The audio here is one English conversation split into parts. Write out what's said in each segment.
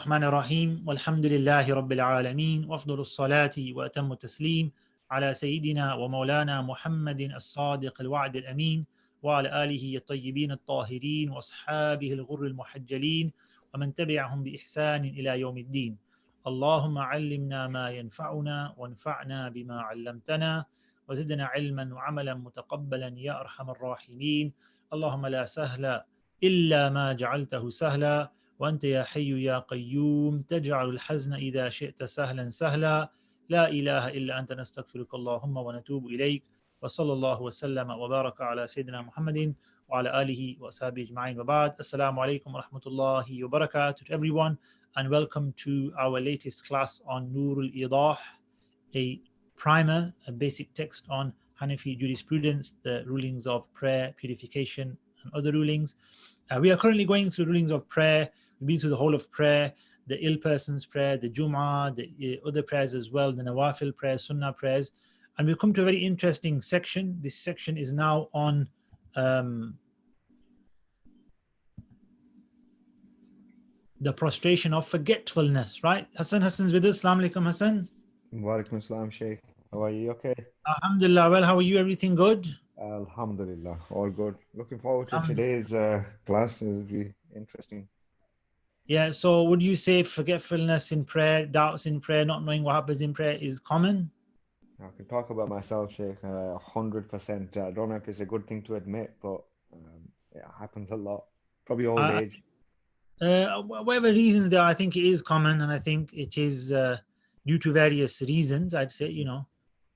الرحمن الرحيم والحمد لله رب العالمين وأفضل الصلاة وأتم التسليم على سيدنا ومولانا محمد الصادق الوعد الأمين وعلى آله الطيبين الطاهرين وأصحابه الغر المحجلين ومن تبعهم بإحسان إلى يوم الدين. اللهم علمنا ما ينفعنا وانفعنا بما علمتنا وزدنا علما وعملا متقبلا يا أرحم الراحمين. اللهم لا سهل إلا ما جعلته سهلا وأنت يا حي يا قيوم تجعل الحزن إذا شئت سهلا سهلا. لا إله إلا أنت نستغفرك اللهم ونتوب إليك. وصلى الله وسلم وبارك على سيدنا محمد وعلى آله وأصحابه أجمعين وبعد. Assalamu alaikum wa rahmatullahi wa barakatuh to everyone, and welcome to our latest class on Nur al-Idaah, a primer, a basic text on Hanafi jurisprudence, the rulings of prayer, purification and other rulings. We are currently going through rulings of prayer. We've been through the whole of prayer, the ill person's prayer, the Jum'ah, the other prayers as well, the Nawafil prayers, Sunnah prayers. And we've come to a very interesting section. This section is now on the prostration of forgetfulness, right? Hassan's with us. Assalamu alaikum, Hassan. Wa alaikum assalam, Shaykh. How are you? Okay? Alhamdulillah. Well, how are you? Everything good? Alhamdulillah. All good. Looking forward to today's class. It'll be interesting. Yeah, so would you say forgetfulness in prayer, doubts in prayer, not knowing what happens in prayer is common? I can talk about myself, Shaykh, 100%. I don't know if it's a good thing to admit, but it happens a lot. Probably old age. Whatever reasons there, I think it is common, and I think it is due to various reasons. I'd say,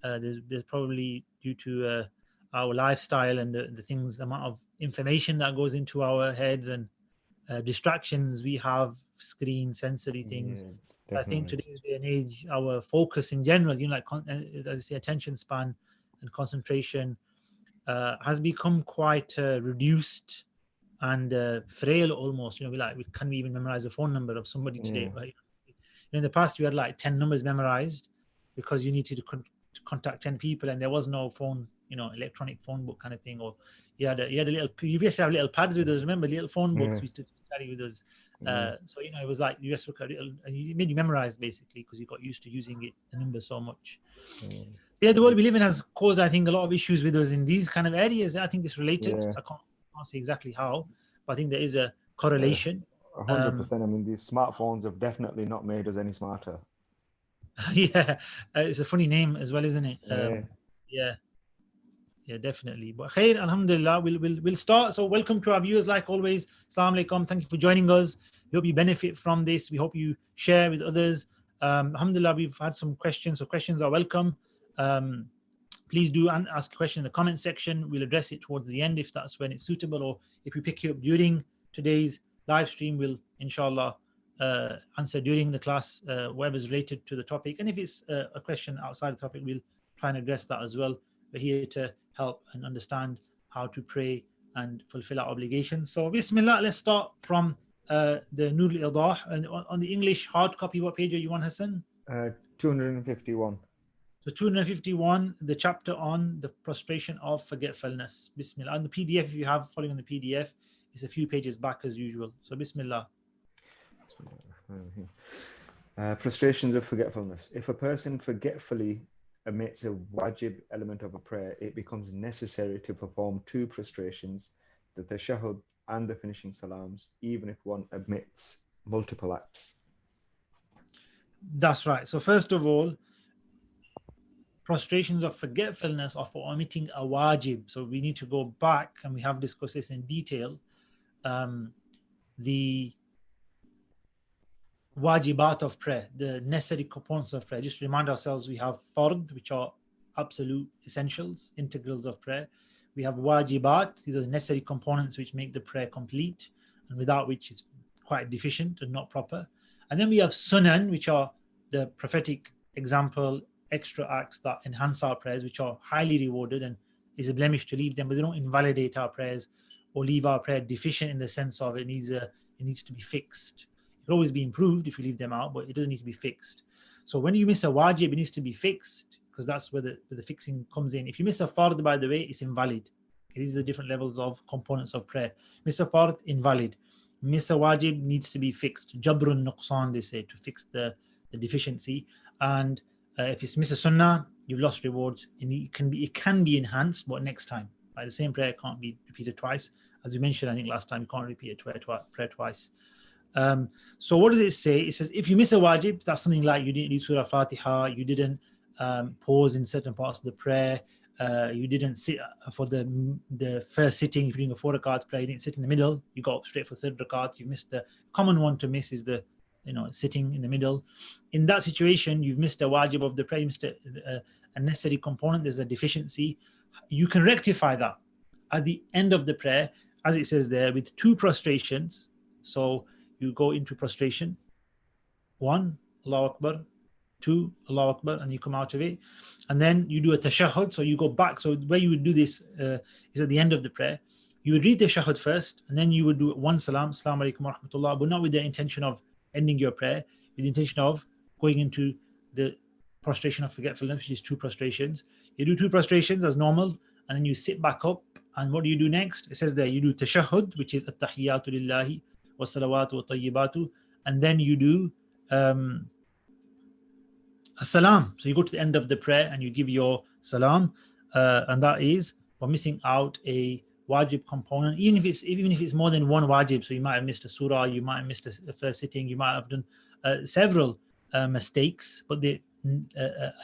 there's probably due to our lifestyle and the things, the amount of information that goes into our heads and distractions we have, screen, sensory things. Yeah, I think today's day and age, our focus in general, as I say, attention span and concentration has become quite reduced and frail almost. We can't even memorize the phone number of somebody today, right? In the past, you had like 10 numbers memorized because you needed to contact 10 people, and there was no phone, electronic phone book kind of thing. Or you had a little, you used to have little pads with us. Remember, little phone books we used to carry with us. So it was like you just look at it, and it made you memorize basically because you got used to using it, the number so much. Yeah, the world we live in has caused, I think, a lot of issues with us in these kind of areas. I think it's related. I can't say exactly how, but I think there is a correlation. 100%. I mean, these smartphones have definitely not made us any smarter. Yeah, it's a funny name as well, isn't it? Yeah, definitely. But khair, alhamdulillah, we'll start. So welcome to our viewers, like always. Assalamu alaikum. Thank you for joining us. We hope you benefit from this. We hope you share with others. Alhamdulillah, we've had some questions, so questions are welcome. Please do ask a question in the comment section. We'll address it towards the end if that's when it's suitable, or if we pick you up during today's live stream, we'll inshallah answer during the class whatever's related to the topic. And if it's a question outside the topic, we'll try and address that as well. We're here to help and understand how to pray and fulfill our obligations. So bismillah, let's start from the Nur al-Idaah. And on the English hard copy, what page are you on, Hassan? 251. So 251, the chapter on the prostration of forgetfulness. Bismillah. On the PDF, if you have following on the PDF, it's a few pages back as usual. So bismillah. Prostrations of forgetfulness. If a person forgetfully omits a wajib element of a prayer, it becomes necessary to perform two prostrations, the tashahhud and the finishing salams, even if one omits multiple acts. That's right. So first of all, prostrations of forgetfulness of omitting a wajib. So we need to go back, and we have discussed this in detail. The wajibat of prayer, the necessary components of prayer. Just to remind ourselves, we have fard, which are absolute essentials, integrals of prayer. We have wajibat, these are the necessary components which make the prayer complete, and without which it's quite deficient and not proper. And then we have sunan, which are the prophetic example, extra acts that enhance our prayers, which are highly rewarded, and is a blemish to leave them, but they don't invalidate our prayers or leave our prayer deficient in the sense of it needs to be fixed. It can always be improved if you leave them out, but it doesn't need to be fixed. So when you miss a wajib, it needs to be fixed, because that's where the fixing comes in. If you miss a fard, by the way, it's invalid. These are the different levels of components of prayer. Miss a fard, invalid. miss a wajib, needs to be fixed. Jabrun nuqsan, they say, to fix the deficiency. And if it's miss a sunnah, you've lost rewards. And it can be enhanced, but next time. Right? The same prayer can't be repeated twice. As we mentioned, I think last time, you can't repeat a prayer twice. So what does it say? It says if you miss a wajib, that's something like you didn't read Surah Fatiha, you didn't pause in certain parts of the prayer, you didn't sit for the first sitting. If you're doing a 4 rakat prayer, you didn't sit in the middle, you got up straight for third rakat. You missed the common one to miss is the sitting in the middle. In that situation, you've missed a wajib of the prayer, you missed a necessary component, there's a deficiency. You can rectify that at the end of the prayer, as it says there, with 2 prostrations. So you go into prostration, 1, Allahu Akbar, 2, Allahu Akbar, and you come out of it. And then you do a tashahhud, so you go back. So where you would do this is at the end of the prayer. You would read the tashahhud first, and then you would do 1 salam, Assalamu alaikum wa rahmatullah, but not with the intention of ending your prayer, with the intention of going into the prostration of forgetfulness, which is 2 prostrations. You do 2 prostrations as normal, and then you sit back up. And what do you do next? It says there, you do tashahhud, which is at-tahiyyatu lillahi wa salawatu wa tayyibatu, and then you do a salam. So you go to the end of the prayer and you give your salam, and that is for missing out a wajib component, even if it's more than 1 wajib. So you might have missed a surah, you might have missed a first sitting, you might have done several mistakes, but a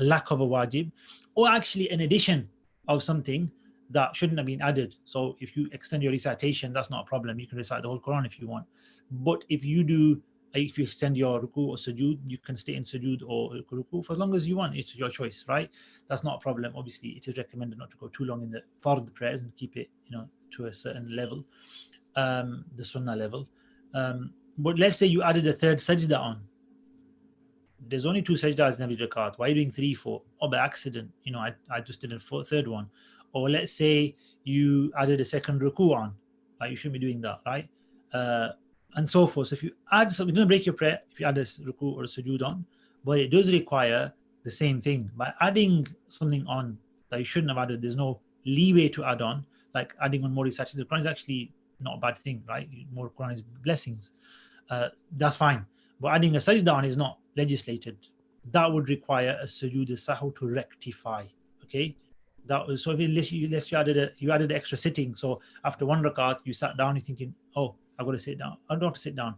lack of a wajib, or actually an addition of something that shouldn't have been added. So if you extend your recitation, that's not a problem. You can recite the whole Quran if you want. But if you extend your ruku or sujood, you can stay in sujood or ruku for as long as you want. It's your choice, right? That's not a problem. Obviously, it is recommended not to go too long in the fard prayers and keep it, to a certain level, the sunnah level. But let's say you added a third sajda on. There's only 2 sajdas in every rakat. Why are you doing 3, 4? Oh, by accident. I just did a third one. Or let's say you added a second ruku on. Like, you shouldn't be doing that, right? And so forth. So if you add something, you're going to break your prayer if you add a ruku or a sujood on, but it does require the same thing. By adding something on that you shouldn't have added, there's no leeway to add on, like adding on more recitation. The Quran is actually not a bad thing, right? More Quran is blessings. That's fine. But adding a sajda on is not legislated. That would require a sujood as-sahw to rectify, okay? So if you added extra sitting, so after 1 rakat you sat down, you're thinking, oh, I've got to sit down. I don't have to sit down.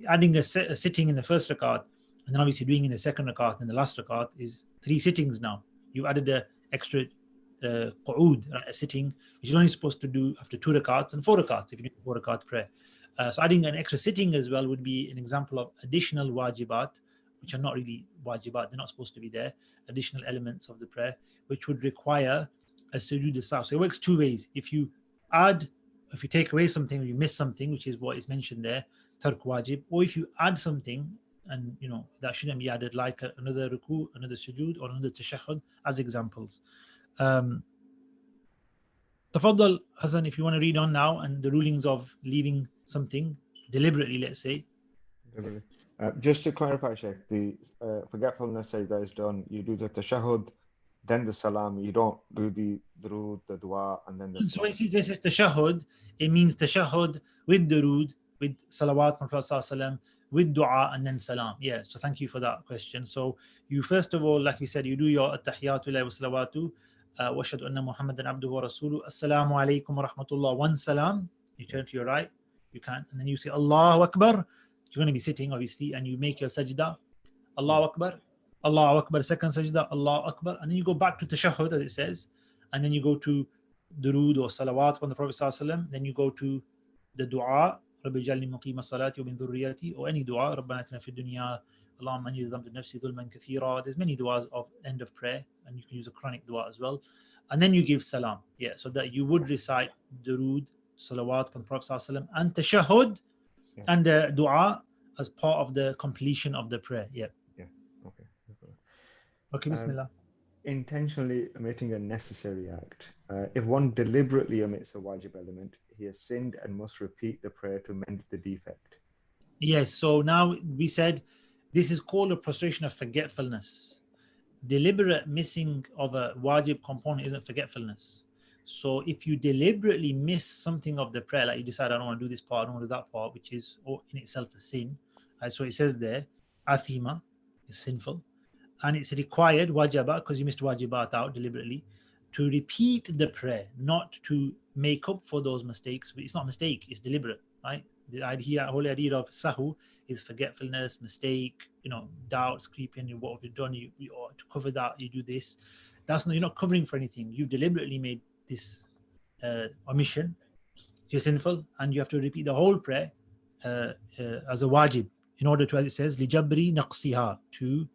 Adding a sitting in the first rakat, and then obviously doing in the second rakat and the last rakat is 3 sittings now. You added an extra qu'ud, a sitting, which you're only supposed to do after 2 rakats and 4 rakats if you do 4 rakat prayer. So adding an extra sitting as well would be an example of additional wajibat, which are not really wajibat, they're not supposed to be there, additional elements of the prayer, which would require a sujood as-sahw. So it works 2 ways. If you take away something or you miss something, which is what is mentioned there, tark wajib, or if you add something and that shouldn't be added, like another ruku, another sujood, or another tashahhud, as examples. Tafaddal, Hassan, if you want to read on now, and the rulings of leaving something deliberately, let's say. Just to clarify, Shaykh, the forgetfulness sajda is done. You do the tashahhud, then the salam. You don't do the durood, the dua, and then the salam. So when it says tashahhud, it means tashahhud with durood, with salawat from Prophet ﷺ, with dua, and then salam. Yeah, so thank you for that question. So you, first of all, like we said, you do your at-tahiyyatu lillahi wa salawatu, wa ashhadu anna Muhammadan abduhu wa rasuluhu, assalamu alaikum wa rahmatullah, 1 salam, you turn to your right, you can, and then you say Allahu Akbar. You're going to be sitting, obviously, and you make your sajda, Allahu Akbar, second sajda, Allahu Akbar, and then you go back to tashahhud, as it says, and then you go to durood or salawat on the Prophet ﷺ, then you go to the dua, Rabbi ij'alni muqima salati wa min dhurriyyati, or any dua, Rabbana atina fid dunya, Allahumma inni dhamtu nafsi dhulman kathira. There's many duas of end of prayer, and you can use a chronic dua as well, and then you give salam, so that you would recite durood, salawat on the Prophet ﷺ, and tashahhud, and the dua as part of the completion of the prayer. Okay, bismillah. Intentionally omitting a necessary act. If one deliberately omits a wajib element, he has sinned and must repeat the prayer to mend the defect. Yes, so now we said this is called a prostration of forgetfulness. Deliberate missing of a wajib component isn't forgetfulness. So if you deliberately miss something of the prayer, like you decide, I don't want to do this part, I don't want to do that part, which is in itself a sin. So it says there, athima is sinful, and it's required, wajaba, because you missed wajibat out deliberately, to repeat the prayer, not to make up for those mistakes. But it's not a mistake, it's deliberate, right? The idea, whole idea of sahu is forgetfulness, mistake, doubts creeping in what have you done, you or to cover that, you do this. That's not, you're not covering for anything. You deliberately made this omission, you're sinful, and you have to repeat the whole prayer as a wajib, in order to, as it says, lijabri naqsiha, to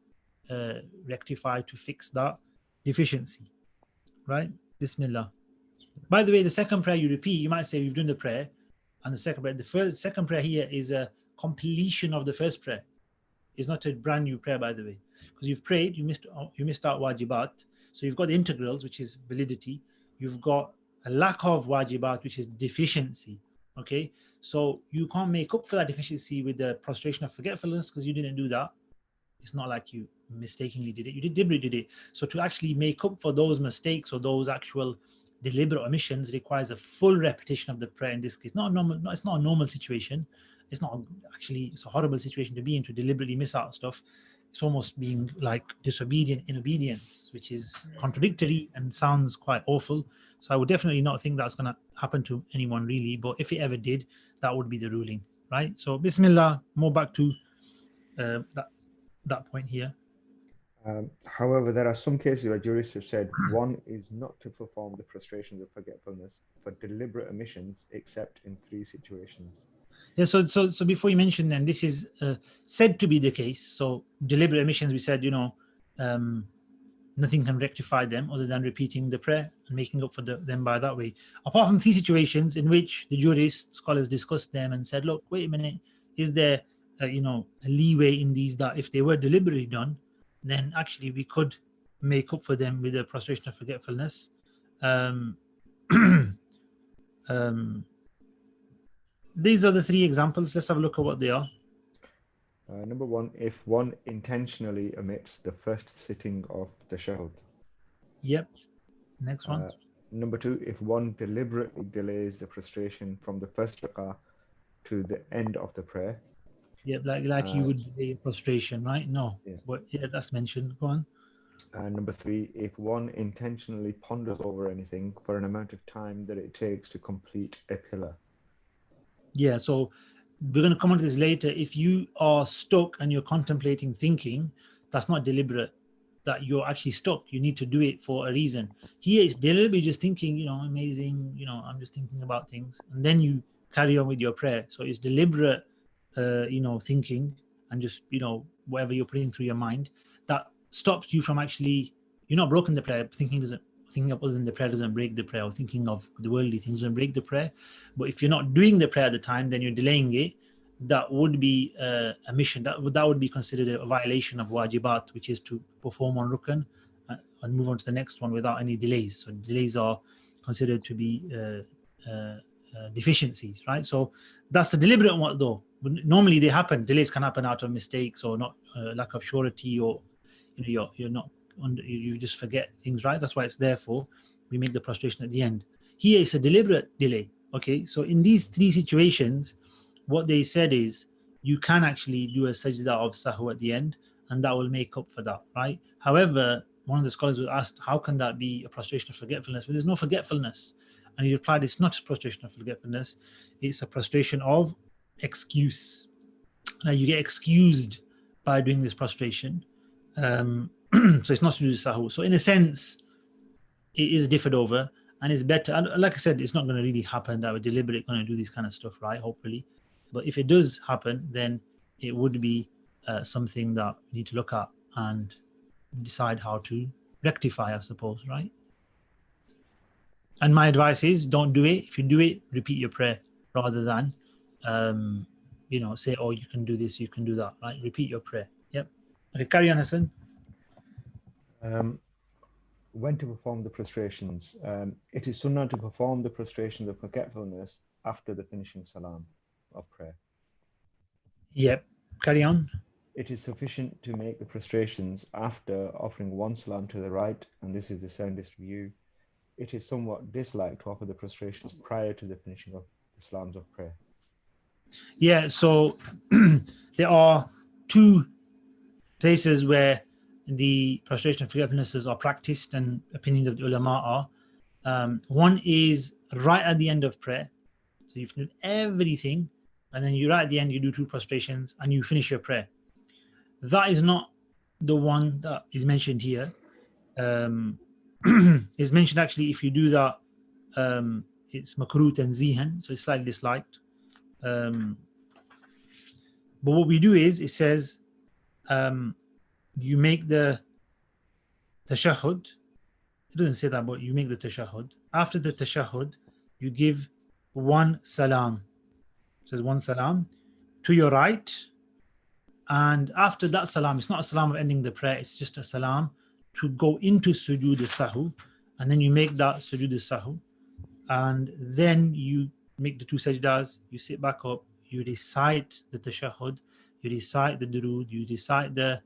rectify, to fix that deficiency, right? Bismillah. By the way, the second prayer you repeat, you might say you've done the prayer, and the second prayer, second prayer here is a completion of the first prayer. It's not a brand new prayer, by the way, because you've prayed, you missed out wajibat, so you've got the integrals, which is validity. You've got a lack of wajibat, which is deficiency. Okay, so you can't make up for that deficiency with the prostration of forgetfulness, because you didn't do that. It's not like you mistakenly did it, you deliberately did it. So to actually make up for those mistakes or those actual deliberate omissions requires a full repetition of the prayer. In this case, it's not a normal situation. It's not actually, it's a horrible situation to be in, to deliberately miss out stuff. It's almost being like disobedient in obedience, which is contradictory and sounds quite awful. So I would definitely not think that's going to happen to anyone really, but if it ever did, that would be the ruling, right? So Bismillah, more back to that point here. However, there are some cases where jurists have said one is not to perform the prostrations of forgetfulness for deliberate omissions except in 3 situations. Yeah, so before you mention, then this is said to be the case. So deliberate omissions, we said, nothing can rectify them other than repeating the prayer and making up for them by that way. Apart from 3 situations in which the jurists, scholars discussed them and said, look, wait a minute, is there a leeway in these, that if they were deliberately done, then actually we could make up for them with the prostration of forgetfulness. These are the 3 examples. Let's have a look at what they are. Number 1, if one intentionally omits the first sitting of the shahud. Yep. Next one. Number 2, if one deliberately delays the prostration from the first rak'ah to the end of the prayer. Yep, like you would delay prostration, right? No. Yeah. But yeah, that's mentioned. Go on. And number 3, if one intentionally ponders over anything for an amount of time that it takes to complete a pillar. Yeah, so we're going to come on to this later. If you are stuck and you're contemplating thinking, that's not deliberate, that you're actually stuck. You need to do it for a reason. Here it's deliberately just thinking, amazing, I'm just thinking about things. And then you carry on with your prayer. So it's deliberate, thinking and just, whatever you're putting through your mind, that stops you from actually, you're not broken the prayer. Thinking of other than the prayer doesn't break the prayer, or thinking of the worldly things doesn't break the prayer. But if you're not doing the prayer at the time, then you're delaying it. That would be a mission. That would be considered a violation of wajibat, which is to perform one rukn and move on to the next one without any delays. So delays are considered to be deficiencies, right? So that's a deliberate one, though. Normally they happen. Delays can happen out of mistakes or not lack of surety, or you're not you just forget things, right? That's why it's there for. We make the prostration at the end. Here it's a deliberate delay. Okay, so in these 3 situations, what they said is you can actually do a sajda of sahu at the end, and that will make up for that, right? However, one of the scholars was asked, how can that be a prostration of forgetfulness? But there's no forgetfulness. And he replied, it's not a prostration of forgetfulness, it's a prostration of excuse. You get excused by doing this prostration. So it's not sujood sahu. So in a sense, it is differed over, and it's better. And like I said, it's not going to really happen that we're deliberately going to do this kind of stuff, right? Hopefully. But if it does happen, then it would be something that we need to look at and decide how to rectify, I suppose, right? And my advice is don't do it. If you do it, repeat your prayer rather than, say, oh, you can do this, you can do that, right? Repeat your prayer. Yep. Okay, carry on, Hassan. When to perform the prostrations. It is sunnah to perform the prostrations of forgetfulness after the finishing salam of prayer. Yep, carry on. It is sufficient to make the prostrations after offering 1 salam to the right, and this is the soundest view. it is somewhat disliked to offer the prostrations prior to the finishing of the salams of prayer. Yeah, so there are two places where the prostration and forgetfulnesses are practiced and opinions of the ulama are. One is right at the end of prayer. So you've done everything, and then you right at the end, you do two prostrations and you finish your prayer. That is not the one that is mentioned here. It's mentioned actually if you do that, it's makruh and zihan, so it's slightly disliked. But what we do is, it says, you make the tashahhud. It doesn't say that, but you make the tashahhud. After the tashahhud, you give one salam. It says one salam to your right. And after that salam, it's not a salam of ending the prayer, it's just a salam to go into sujood al-sahu. And then you make that sujood al-sahu. And then you make the two sajdas, you sit back up, you recite the tashahhud, you recite the durood, you recite the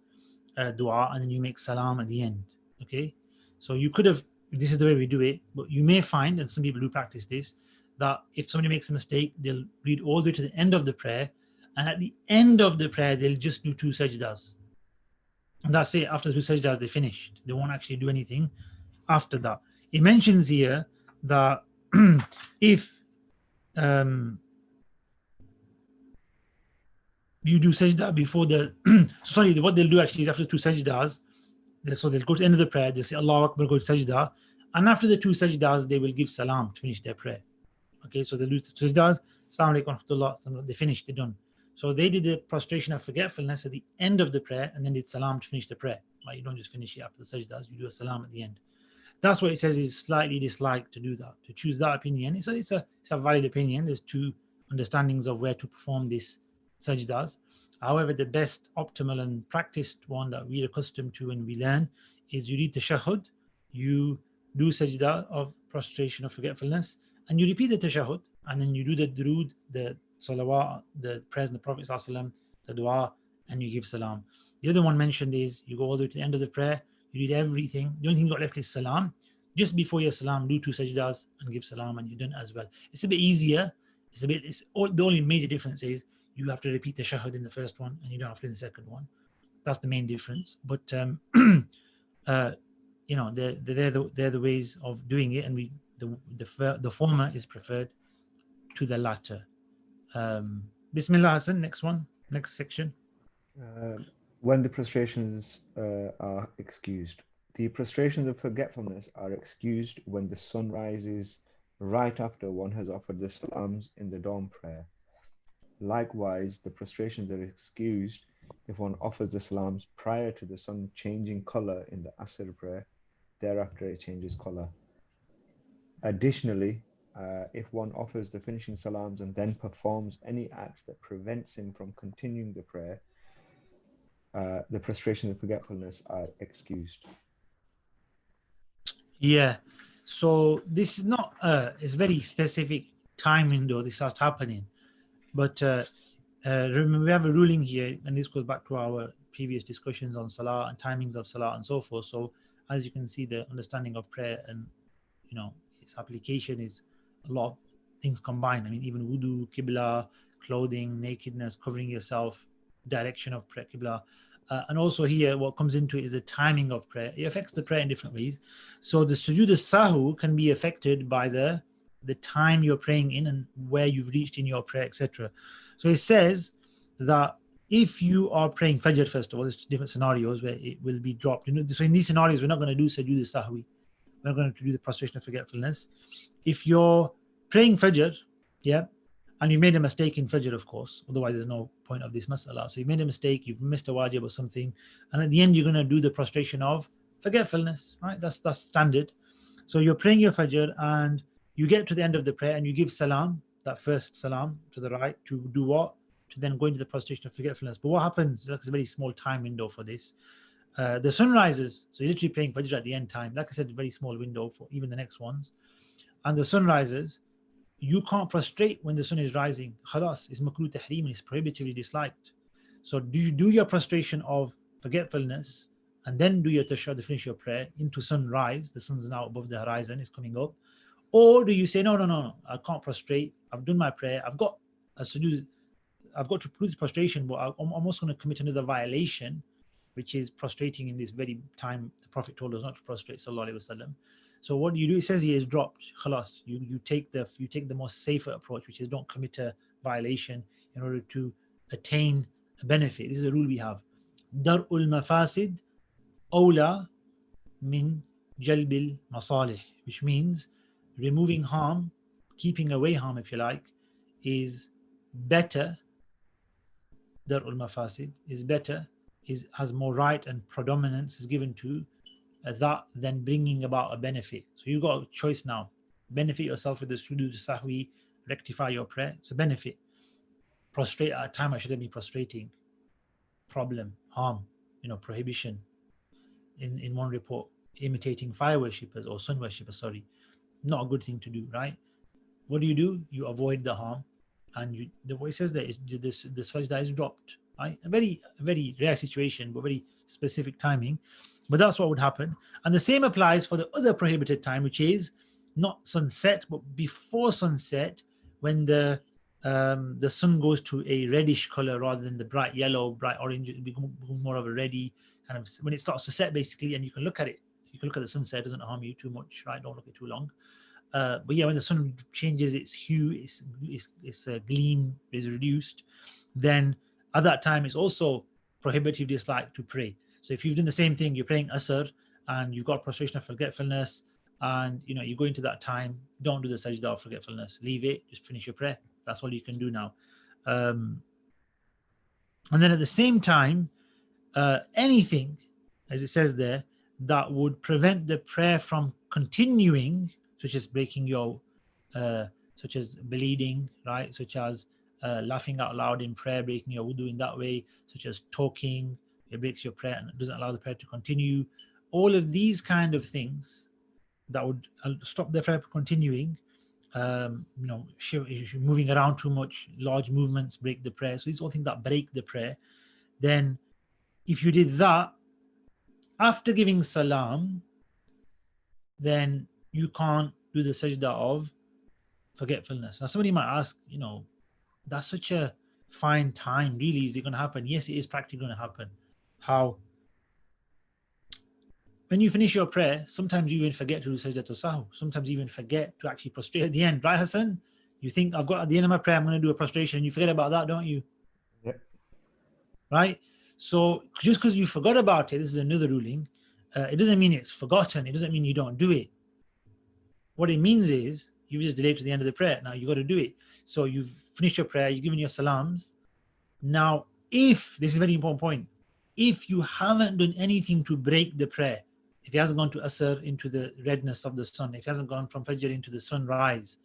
dua, and then you make salam at the end. Okay, so you could have, this is the way we do it, but you may find, and some people do practice this, that if somebody makes a mistake, they'll read all the way to the end of the prayer, and at the end of the prayer they'll just do two sajdas, and that's it. After the two sajdas, they finished. They won't actually do anything after that. It mentions here that if you do sajda before the sorry, what they'll do actually is after two sajdas, so they'll go to the end of the prayer, they'll say Allahu Akbar, go to sajda, and after the two sajdas they will give salam to finish their prayer. Okay, so they'll do the sajdas, Assalamu alaikum wa rahmatullah, they finished, they're done. So they did the prostration of forgetfulness at the end of the prayer and then did salam to finish the prayer. Right? You don't just finish it after the sajdas, you do a salam at the end. That's what it says is slightly disliked to do that, to choose that opinion. It's a valid opinion. There's two understandings of where to perform this sajdas. However, the best optimal and practiced one that we're accustomed to and we learn is you read the tashahhud, you do sajda of prostration of forgetfulness, and you repeat the tashahhud, and then you do the durood, the salawat, the prayers of the Prophet ﷺ, the dua, and you give salam. The other one mentioned is you go all the way to the end of the prayer, you read everything. The only thing you got left is salam. Just before your salam, do two sajdas and give salam, and you're done as well. It's a bit easier. The only major difference is you have to repeat the shahad in the first one and you don't have to in the second one. That's the main difference. But you know, they're the ways of doing it, and the former is preferred to the latter. Bismillah Hassan, next section. When the prostrations are excused. The prostrations of forgetfulness are excused when the sun rises right after one has offered the salams in the dawn prayer. Likewise, the prostrations are excused if one offers the salams prior to the sun changing color in the Asr prayer. Thereafter, it changes color. Additionally, if one offers the finishing salams and then performs any act that prevents him from continuing the prayer, the prostrations of forgetfulness are excused. Yeah, so this is not it's very specific time window this starts happening, but remember we have a ruling here, and this goes back to our previous discussions on salah and timings of salah and so forth. So as you can see, the understanding of prayer and its application is a lot of things combined. I mean, even wudu, qibla, clothing, nakedness, covering yourself, direction of prayer, qibla. And also here, what comes into it is the timing of prayer. It affects the prayer in different ways. So the sujood al-sahu can be affected by the time you're praying in and where you've reached in your prayer, etc. So it says that if you are praying Fajr, first of all, there's different scenarios where it will be dropped. So in these scenarios, we're not going to do sujood al-sahwi. We're not going to do the prostration of forgetfulness. If you're praying Fajr, yeah, and you made a mistake in Fajr, of course, otherwise there's no point of this mas'ala. So you made a mistake, you've missed a wajib or something, and at the end you're going to do the prostration of forgetfulness, right? That's standard. So you're praying your Fajr and you get to the end of the prayer and you give salam, that first salam to the right, to do what? To then go into the prostration of forgetfulness. But what happens, that's a very small time window for this. The sun rises, so you're literally praying Fajr at the end time. Like I said, a very small window for even the next ones. And the sun rises, you can't prostrate when the sun is rising. Khalas, it's makruh tahreem, it's prohibitively disliked. So do you do your prostration of forgetfulness and then do your tashahhud, finish your prayer into sunrise. The sun's now above the horizon, it's coming up. Or do you say, no, I can't prostrate. I've done my prayer. I've got a sujood. I've got to prove the prostration, but I'm almost going to commit another violation, which is prostrating in this very time the Prophet told us not to prostrate, sallallahu alaihi wasallam. So what do you do? It says he is dropped. Khalas. You take the most safer approach, which is don't commit a violation in order to attain a benefit. This is a rule we have. Dar'ul mafasid awla min jalbil masalih, which means removing harm, keeping away harm, if you like, is better. Dar'ul mafasid is better, has more right and predominance is given to that than bringing about a benefit. So you've got a choice now. Benefit yourself with the sujood sahwi, rectify your prayer. It's a benefit. Prostrate at a time I shouldn't be prostrating. Problem, harm, prohibition. In one report, imitating fire worshippers or sun worshippers, not a good thing to do, right? What do? You avoid the harm, and the way it says that is the sajda is dropped, right? A very rare situation, but very specific timing. But that's what would happen. And the same applies for the other prohibited time, which is not sunset, but before sunset, when the sun goes to a reddish color rather than the bright yellow, bright orange. It becomes more of a reddy kind of when it starts to set, basically, and you can look at it. You can look at the sunset; it doesn't harm you too much, right? Don't look at it too long. But yeah, when the sun changes its hue, its gleam is reduced, then at that time it's also prohibitive dislike to pray. So if you've done the same thing, you're praying Asr and you've got prostration of forgetfulness, and you go into that time, don't do the sajda of forgetfulness. Leave it, just finish your prayer. That's all you can do now. And then at the same time, anything, as it says there, that would prevent the prayer from continuing, such as breaking your, such as bleeding, right? Such as laughing out loud in prayer, breaking your wudu in that way, such as talking, it breaks your prayer and doesn't allow the prayer to continue. All of these kind of things that would stop the prayer from continuing, moving around too much, large movements break the prayer. So these are all things that break the prayer. Then if you did that, after giving salam, then you can't do the sajda of forgetfulness. Now somebody might ask, that's such a fine time, really, is it going to happen? Yes, it is practically going to happen. How? When you finish your prayer, sometimes you even forget to do sajda to sahu. Sometimes you even forget to actually prostrate at the end. Right, Hassan? You think, I've got at the end of my prayer, I'm going to do a prostration. You forget about that, don't you? Yep. Right? So just because you forgot about it, this is another ruling, it doesn't mean it's forgotten. It doesn't mean you don't do it. What it means is you just delayed to the end of the prayer. Now you got to do it. So you've finished your prayer, you've given your salams. Now, if, this is a very important point, if you haven't done anything to break the prayer, if he hasn't gone to Asr into the redness of the sun, if he hasn't gone from Fajr into the sunrise,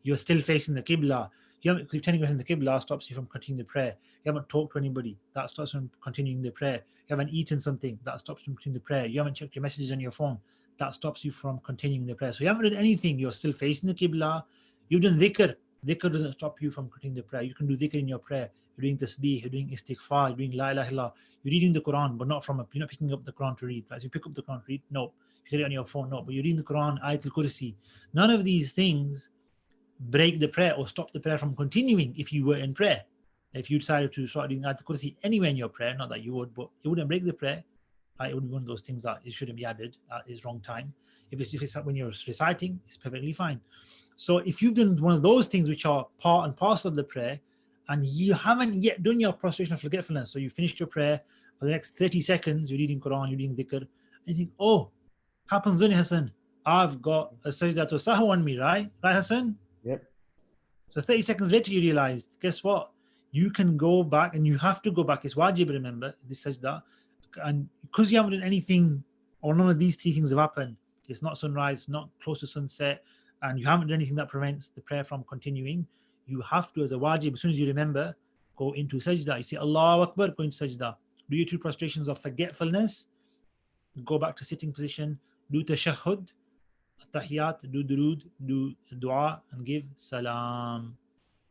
you're still facing the Qibla. You haven't, pretending you're in the Qibla stops you from continuing the prayer. You haven't talked to anybody, that stops you from continuing the prayer. You haven't eaten something, that stops you from continuing the prayer. You haven't checked your messages on your phone, that stops you from continuing the prayer. So you haven't done anything, you're still facing the Qibla. You've done dhikr. Dhikr doesn't stop you from continuing the prayer. You can do dhikr in your prayer. You're doing tasbih, you're doing istighfar, you're doing la ilaha illallah. You're reading the Quran, but not you're not picking up the Quran to read. As you pick up the Quran to read, no. You get it on your phone, no. But you're reading the Quran, Ayatul Kursi. None of these things break the prayer or stop the prayer from continuing if you were in prayer. If you decided to start doing Ayatul Kursi anywhere in your prayer, not that you would, but it wouldn't break the prayer. Right? It would be one of those things that it shouldn't be added at its wrong time. If it's when you're reciting, it's perfectly fine. So if you've done one of those things which are part and parcel of the prayer, and you haven't yet done your prostration of forgetfulness, so you finished your prayer, for the next 30 seconds, you're reading Quran, you're reading dhikr, and you think, oh, happens, doesn't it, Hassan? I've got a sajda to sahu on me, right? Right, Hassan? Yep. So 30 seconds later, you realize, guess what? You can go back, and you have to go back. It's wajib, remember, this sajda. And because you haven't done anything, or none of these three things have happened, it's not sunrise, not close to sunset, and you haven't done anything that prevents the prayer from continuing, you have to, as a wajib, as soon as you remember, go into sajda. You say, Allahu Akbar, go into sajda. Do your two prostrations of forgetfulness, go back to sitting position, do tashahhud, tahiyat, do durood, do dua, and give salam.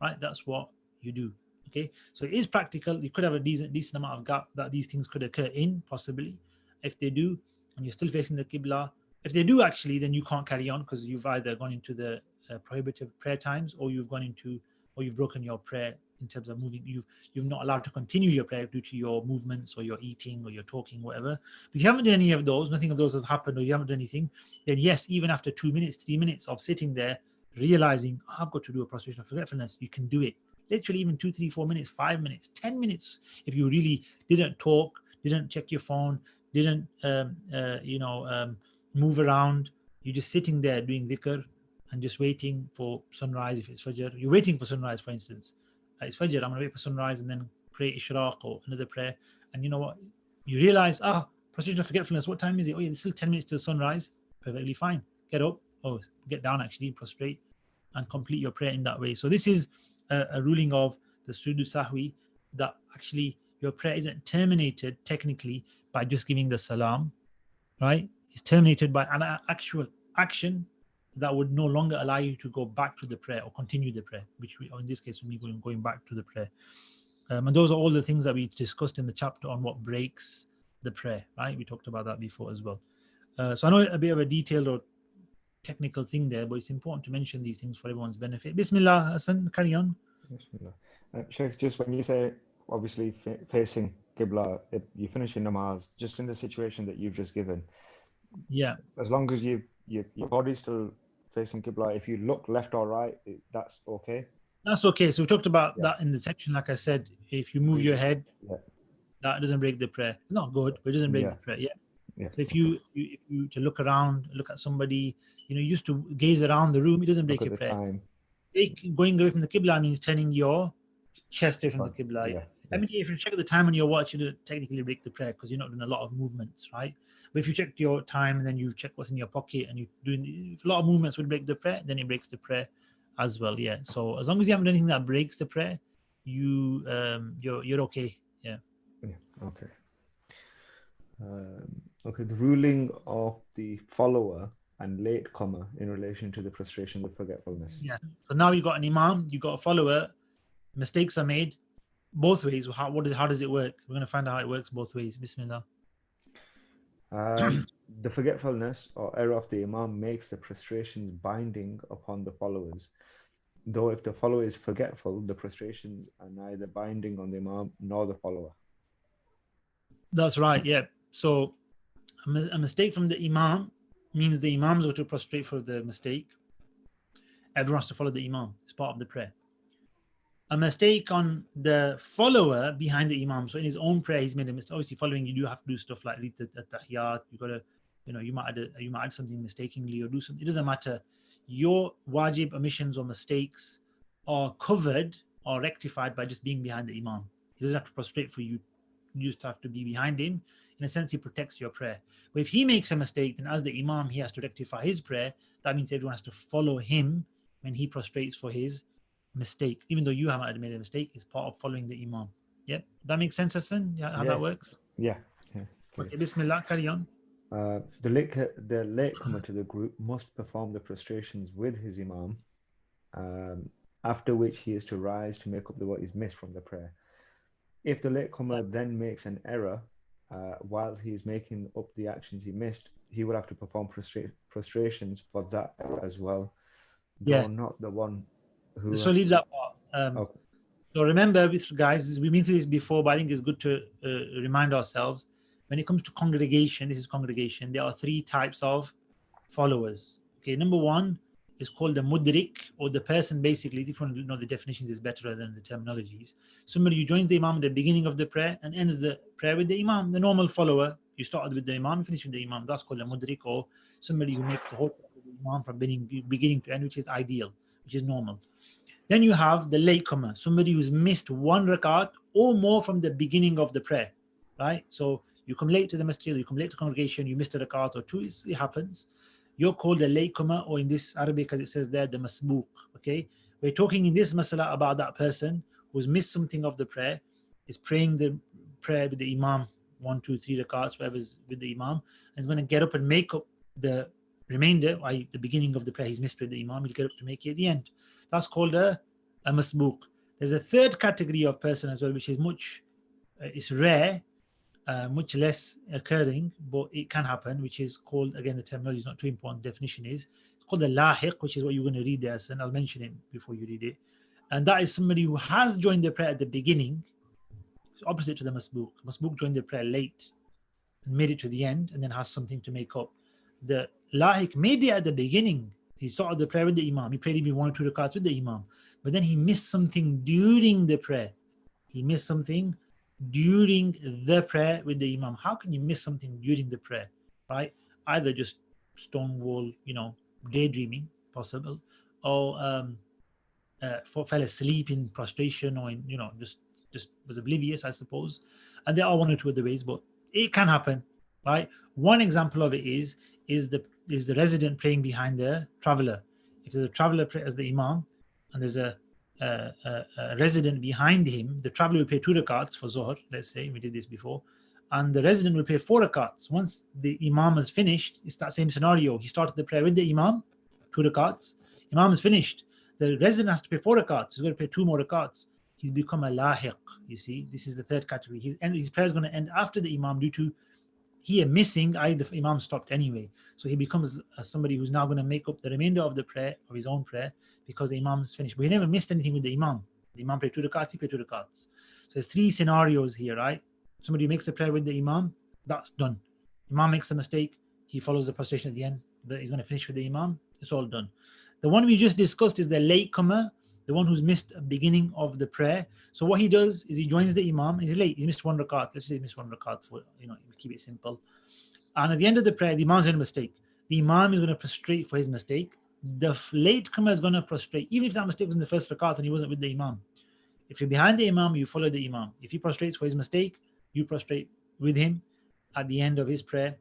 Right? That's what you do. Okay? So it is practical. You could have a decent amount of gap that these things could occur in, possibly. If they do, and you're still facing the Qibla, if they do actually, then you can't carry on because you've either gone into the prohibitive prayer times, or you've broken your prayer in terms of moving. You're not allowed to continue your prayer due to your movements or your eating or your talking, whatever. But if you haven't done any of those, nothing of those have happened, or you haven't done anything, then yes, even after 2 minutes, 3 minutes of sitting there, realizing, oh, I've got to do a prostration of forgetfulness, you can do it. Literally, even 2, 3, 4 minutes, 5 minutes, 10 minutes. If you really didn't talk, didn't check your phone, didn't move around, you're just sitting there doing dhikr and just waiting for sunrise. If it's Fajr, you're waiting for sunrise, for instance. It's Fajr, I'm going to wait for sunrise and then pray Ishraq or another prayer. And you know what? You realize, prostration of forgetfulness, what time is it? Oh, yeah, there's still 10 minutes till sunrise. Perfectly fine. Get up, get down actually, prostrate, and complete your prayer in that way. So this is a ruling of the Sujudu Sahwi, that actually your prayer isn't terminated technically by just giving the salam, right? It's terminated by an actual action that would no longer allow you to go back to the prayer or continue the prayer, or in this case, me going back to the prayer. And those are all the things that we discussed in the chapter on what breaks the prayer, right? We talked about that before as well. So I know a bit of a detailed or technical thing there, but it's important to mention these things for everyone's benefit. Bismillah, Hassan, carry on. Bismillah. Shaykh, just when you say obviously facing Qibla, you finish your namaz, just in the situation that you've just given. Yeah. As long as your body's still facing Qibla, if you look left or right, that's okay. That's okay. So we talked about that in the section. Like I said, if you move your head, that doesn't break the prayer. It's not good, but it doesn't break the prayer. Yeah. So if you to look around, look at somebody, you used to gaze around the room, it doesn't break your prayer. Time. Going away from the Qibla means turning your chest away from the Qibla. I mean, if you check the time on your watch, you technically break the prayer because you're not doing a lot of movements, right? But if you check your time and then you check what's in your pocket and you're doing, if a lot of movements would break the prayer, then it breaks the prayer as well. Yeah. So as long as you haven't done anything that breaks the prayer, you're okay. Yeah. Okay. Okay. The ruling of the follower and latecomer in relation to the prostration of forgetfulness. Yeah. So now you got an imam, you got a follower. Mistakes are made both ways. How does it work? We're going to find out how it works both ways. Bismillah. The forgetfulness or error of the imam makes the prostrations binding upon the followers. Though if the follower is forgetful, the prostrations are neither binding on the imam nor the follower. That's right. Yeah. So a mistake from the imam means the imam's going to prostrate for the mistake. Everyone has to follow the imam. It's part of the prayer. A mistake on the follower behind the imam. So in his own prayer, he's made a mistake. Obviously, following, you do have to do stuff like read the tahiyyat. You got to, you might add something mistakenly or do something. It doesn't matter. Your wajib omissions or mistakes are covered or rectified by just being behind the imam. He doesn't have to prostrate for you. You just have to be behind him. In a sense, he protects your prayer. But if he makes a mistake, then as the imam, he has to rectify his prayer. That means everyone has to follow him when he prostrates for his mistake. Even though you haven't made a mistake, it's part of following the imam. Yep. That makes sense, Hassan? How that works? Yeah. Okay, Bismillah, carry on. The latecomer to the group must perform the prostrations with his imam, after which he is to rise to make up what is missed from the prayer. If the latecomer then makes an error while he is making up the actions he missed, he will have to perform prostrations for that error as well. Though not the one who. So leave that part. Okay. So remember, guys, we've been through this before, but I think it's good to remind ourselves. When it comes to congregation, this is congregation, there are 3 types of followers. Okay, number 1 is called the mudrik, or the person, basically, if you want to know the definitions, is better than the terminologies. Somebody who joins the imam at the beginning of the prayer and ends the prayer with the imam, the normal follower. You started with the imam, finish with the imam. That's called a mudrik, or somebody who makes the whole prayer with the imam from beginning to end, which is ideal, which is normal. Then you have the latecomer, somebody who's missed 1 rakat or more from the beginning of the prayer, right? So you come late to the masjid, you come late to congregation, you missed a rakat or 2, it happens. You're called a latecomer, or in this Arabic, as it says there, the masbuq, okay? We're talking in this masala about that person who's missed something of the prayer, is praying the prayer with the imam, 1, 2, 3 rakats, whatever's with the imam, and is going to get up and make up the remainder, the beginning of the prayer he's missed with the imam, he'll get up to make it at the end. That's called a masbuq. There's a 3rd category of person as well, which is it's rare, much less occurring, but it can happen, which is called, again, the terminology is not too important. Definition is it's called the lahiq, which is what you're going to read there, and I'll mention it before you read it. And that is somebody who has joined the prayer at the beginning. It's opposite to the masbook. Masbook joined the prayer late and made it to the end, and then has something to make up. The lahiq made it at the beginning. He started the prayer with the imam. He prayed maybe 1 or 2 rakats with the imam, but then he missed something during the prayer. He missed something during the prayer with the imam. How can you miss something during the prayer, right? Either just stonewall, daydreaming, possible, or fell asleep in prostration, or in, just was oblivious, I suppose. And there are 1 or 2 other ways, but it can happen, right? One example of it is the resident praying behind the traveler. If there's a traveler as the imam, and there's a resident behind him, the traveler will pay 2 rakats for Zohar, let's say, we did this before, and the resident will pay 4 rakats. Once the imam has finished, it's that same scenario. He started the prayer with the imam, 2 rakats, imam is finished, the resident has to pay 4 rakats, he's going to pay 2 more rakats. He's become a lahiq, you see. This is the third category. His prayer is going to end after the imam due to here missing, the imam stopped anyway. So he becomes somebody who's now going to make up the remainder of the prayer, of his own prayer, because the imam is finished. But he never missed anything with the imam. The imam prayed 2 rakats, he prayed 2 rakats. So there's 3 scenarios here, right? Somebody makes a prayer with the imam, that's done. Imam makes a mistake, he follows the prostration at the end, he's going to finish with the imam, it's all done. The one we just discussed is the latecomer, the one who's missed a beginning of the prayer. So what he does is he joins the imam, and he's late, he missed 1 rakat. Let's say he missed 1 rakat for, keep it simple. And at the end of the prayer, the imam's made a mistake. The imam is going to prostrate for his mistake. The latecomer is going to prostrate, even if that mistake was in the first rakat and he wasn't with the imam. If you're behind the imam, you follow the imam. If he prostrates for his mistake, you prostrate with him at the end of his prayer.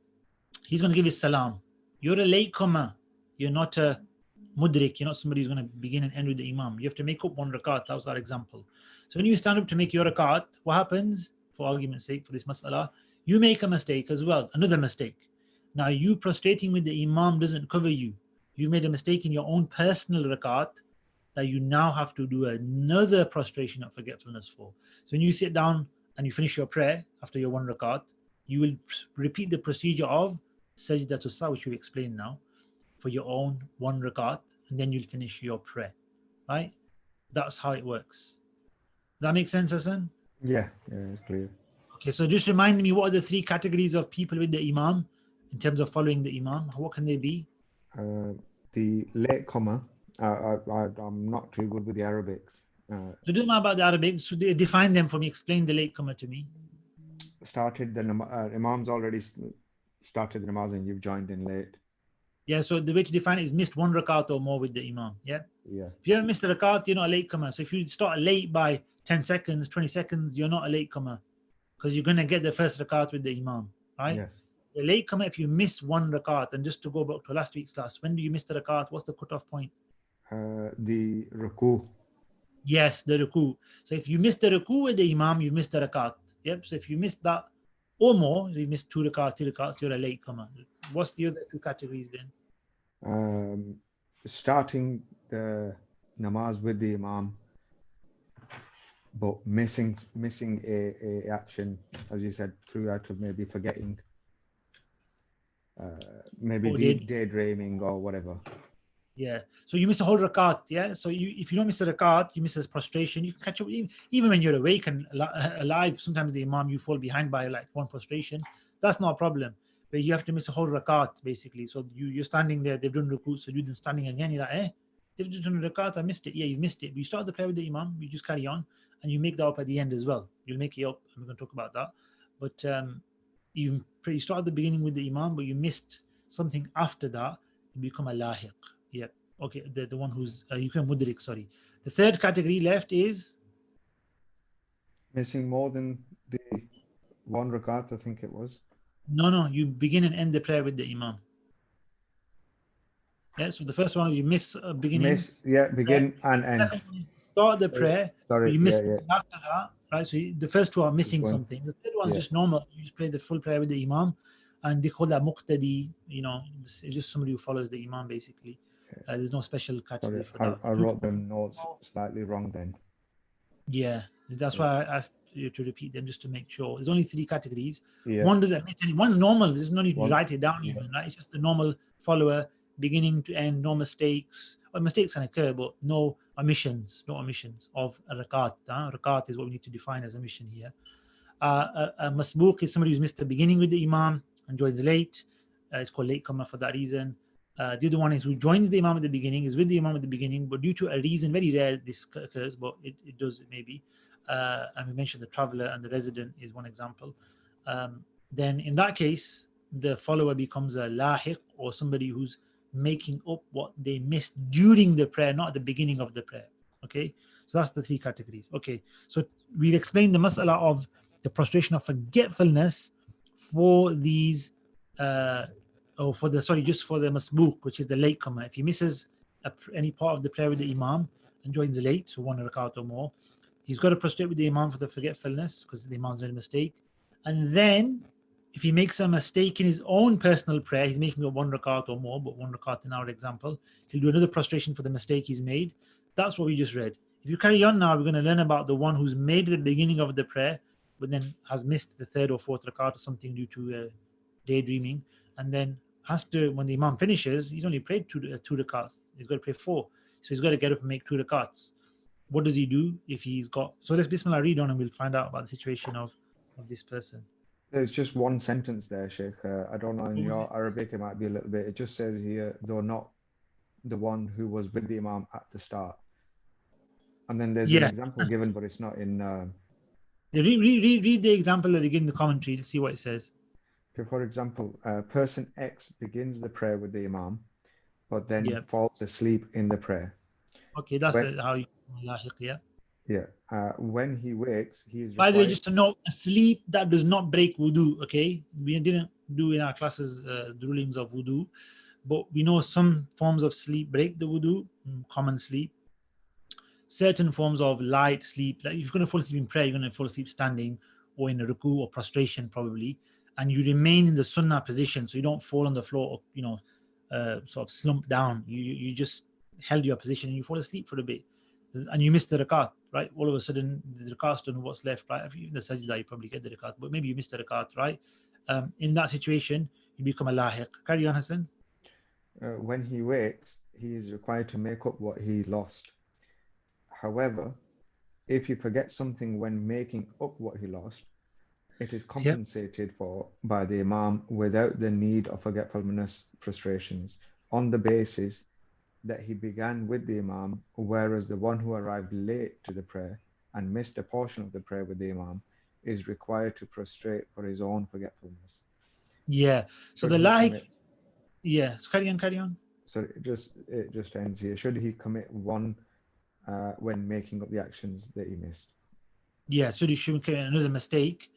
He's going to give his salam. You're a latecomer. You're not a mudrik. You're not somebody who's going to begin and end with the imam. You have to make up 1 rakat. That was our example. So when you stand up to make your rakat, what happens? For argument's sake, for this mas'ala, you make a mistake as well, another mistake. Now, you prostrating with the imam doesn't cover you. You've made a mistake in your own personal rakat that you now have to do another prostration of forgetfulness for. So when you sit down and you finish your prayer after your 1 rakat, you will repeat the procedure of sajdatul saw, which we explained now, for your own 1 rakat, and then you'll finish your prayer, right? That's how it works. Does that make sense, Hassan? Yeah, it's clear. Okay, so just remind me, what are the 3 categories of people with the imam in terms of following the imam? What can they be? The latecomer, I'm not too good with the Arabics. So it doesn't matter about the Arabic. So they define them for me. Explain the latecomer to me. Started the imam's already started the namaz and you've joined in late. Yeah, so the way to define it is missed 1 rakat or more with the imam. Yeah. Yeah. If you haven't missed a rakat, you're not a latecomer. So if you start late by 10 seconds, 20 seconds, you're not a latecomer, because you're going to get the first rakat with the imam, right? Yeah. The latecomer, if you miss 1 rakat, and just to go back to last week's class, when do you miss the rakat? What's the cutoff point? The ruku. Yes, the ruku. So if you miss the ruku with the imam, you miss the rakat. Yep. So if you miss that or more, you miss 2 rakats, 3 rakats, you're a latecomer. What's the other 2 categories then? Starting the namaz with the imam, but missing a action, as you said, throughout of maybe forgetting, maybe daydreaming or whatever. Yeah. So you miss a whole rakat. Yeah. So if you don't miss a rakat, you miss a prostration. You can catch up even when you're awake and alive. Sometimes the imam, you fall behind by like 1 prostration. That's not a problem. But you have to miss a whole rakat basically. So you're standing there. They've done ruku, so you're then standing again. You're like, they've just done a rakat. I missed it. Yeah, you missed it. But you start the prayer with the imam. You just carry on, and you make that up at the end as well. You'll make it up, and we're going to talk about that. But you start at the beginning with the imam, but you missed something after that. You become a lahiq. Yeah. Okay. The one who's you can mudrik. Sorry. The third category left is missing more than the 1 rakat, I think it was. No. You begin and end the prayer with the imam. Yeah. So the first one is you miss a beginning. Begin and end. Start the prayer. Sorry. You miss after that, right? So the first 2 are missing something. The third one is just normal. You just pray the full prayer with the imam, and they call that muqtadi. It's just somebody who follows the imam basically. There's no special category for that. I wrote them notes slightly wrong then. Yeah, that's why I asked to repeat them just to make sure. There's only 3 categories. Yeah. One doesn't miss any. One's normal. There's no need to One. write it down even. Right? It's just the normal follower, beginning to end, no mistakes. Well, mistakes can occur, but no omissions. No omissions of a rakat. Rakat is what we need to define as omission here. A masbuk is somebody who's missed the beginning with the imam and joins late. It's called late comer for that reason. The other one is who joins the imam at the beginning, is with the imam at the beginning, but due to a reason, very rare this occurs, but it does maybe. And we mentioned the traveler and the resident is one example. Then in that case, the follower becomes a lahiq, or somebody who's making up what they missed during the prayer, not at the beginning of the prayer. Okay, so that's the 3 categories. Okay, so we've explained the mas'ala of the prostration of forgetfulness for these just for the masbuk, which is the late comer. If he misses any part of the prayer with the imam and joins late, so 1 rakat or more, he's got to prostrate with the imam for the forgetfulness because the imam's made a mistake. And then if he makes a mistake in his own personal prayer, he's making up 1 rakat or more, but 1 rakat in our example, he'll do another prostration for the mistake he's made. That's what we just read. If you carry on now, we're going to learn about the one who's made the beginning of the prayer, but then has missed the 3rd or 4th rakat or something due to daydreaming, and then has to, when the imam finishes, he's only prayed 2 rakats. He's got to pray 4. So he's got to get up and make 2 rakats. What does he do if he's got... So let's Bismillah read on and we'll find out about the situation of this person. There's just one sentence there, Shaykh. I don't know, in your Arabic it might be a little bit. It just says here, though not the one who was with the imam at the start. And then there's an example given, but it's not in... Read the example that they give in the commentary to see what it says. Okay, for example, person X begins the prayer with the imam, but then falls asleep in the prayer. Okay, that's how you lahiq, Yeah. When he wakes, he is required... By the way, just to note, asleep, that does not break wudu, okay? We didn't do in our classes the rulings of wudu, but we know some forms of sleep break the wudu, common sleep. Certain forms of light sleep, like if you're going to fall asleep in prayer, you're going to fall asleep standing or in a ruku or prostration probably, and you remain in the sunnah position, so you don't fall on the floor or, sort of slump down. You just held your position and you fall asleep for a bit. And you miss the rakat, right? All of a sudden, the rakat's done what's left, right? If you're in the sajda, you probably get the rakat, but maybe you missed the rakat, right? In that situation, you become a lahiq. Carry on, Hassan. When he wakes, he is required to make up what he lost. However, if he forgets something when making up what he lost, it is compensated for by the imam without the need of forgetfulness prostrations, on the basis that he began with the imam, whereas the one who arrived late to the prayer and missed a portion of the prayer with the imam is required to prostrate for his own forgetfulness. Yeah. So the lahiq... Yeah. So carry on. So it just ends here. Should he commit one when making up the actions that he missed? Yeah. So he should commit another mistake.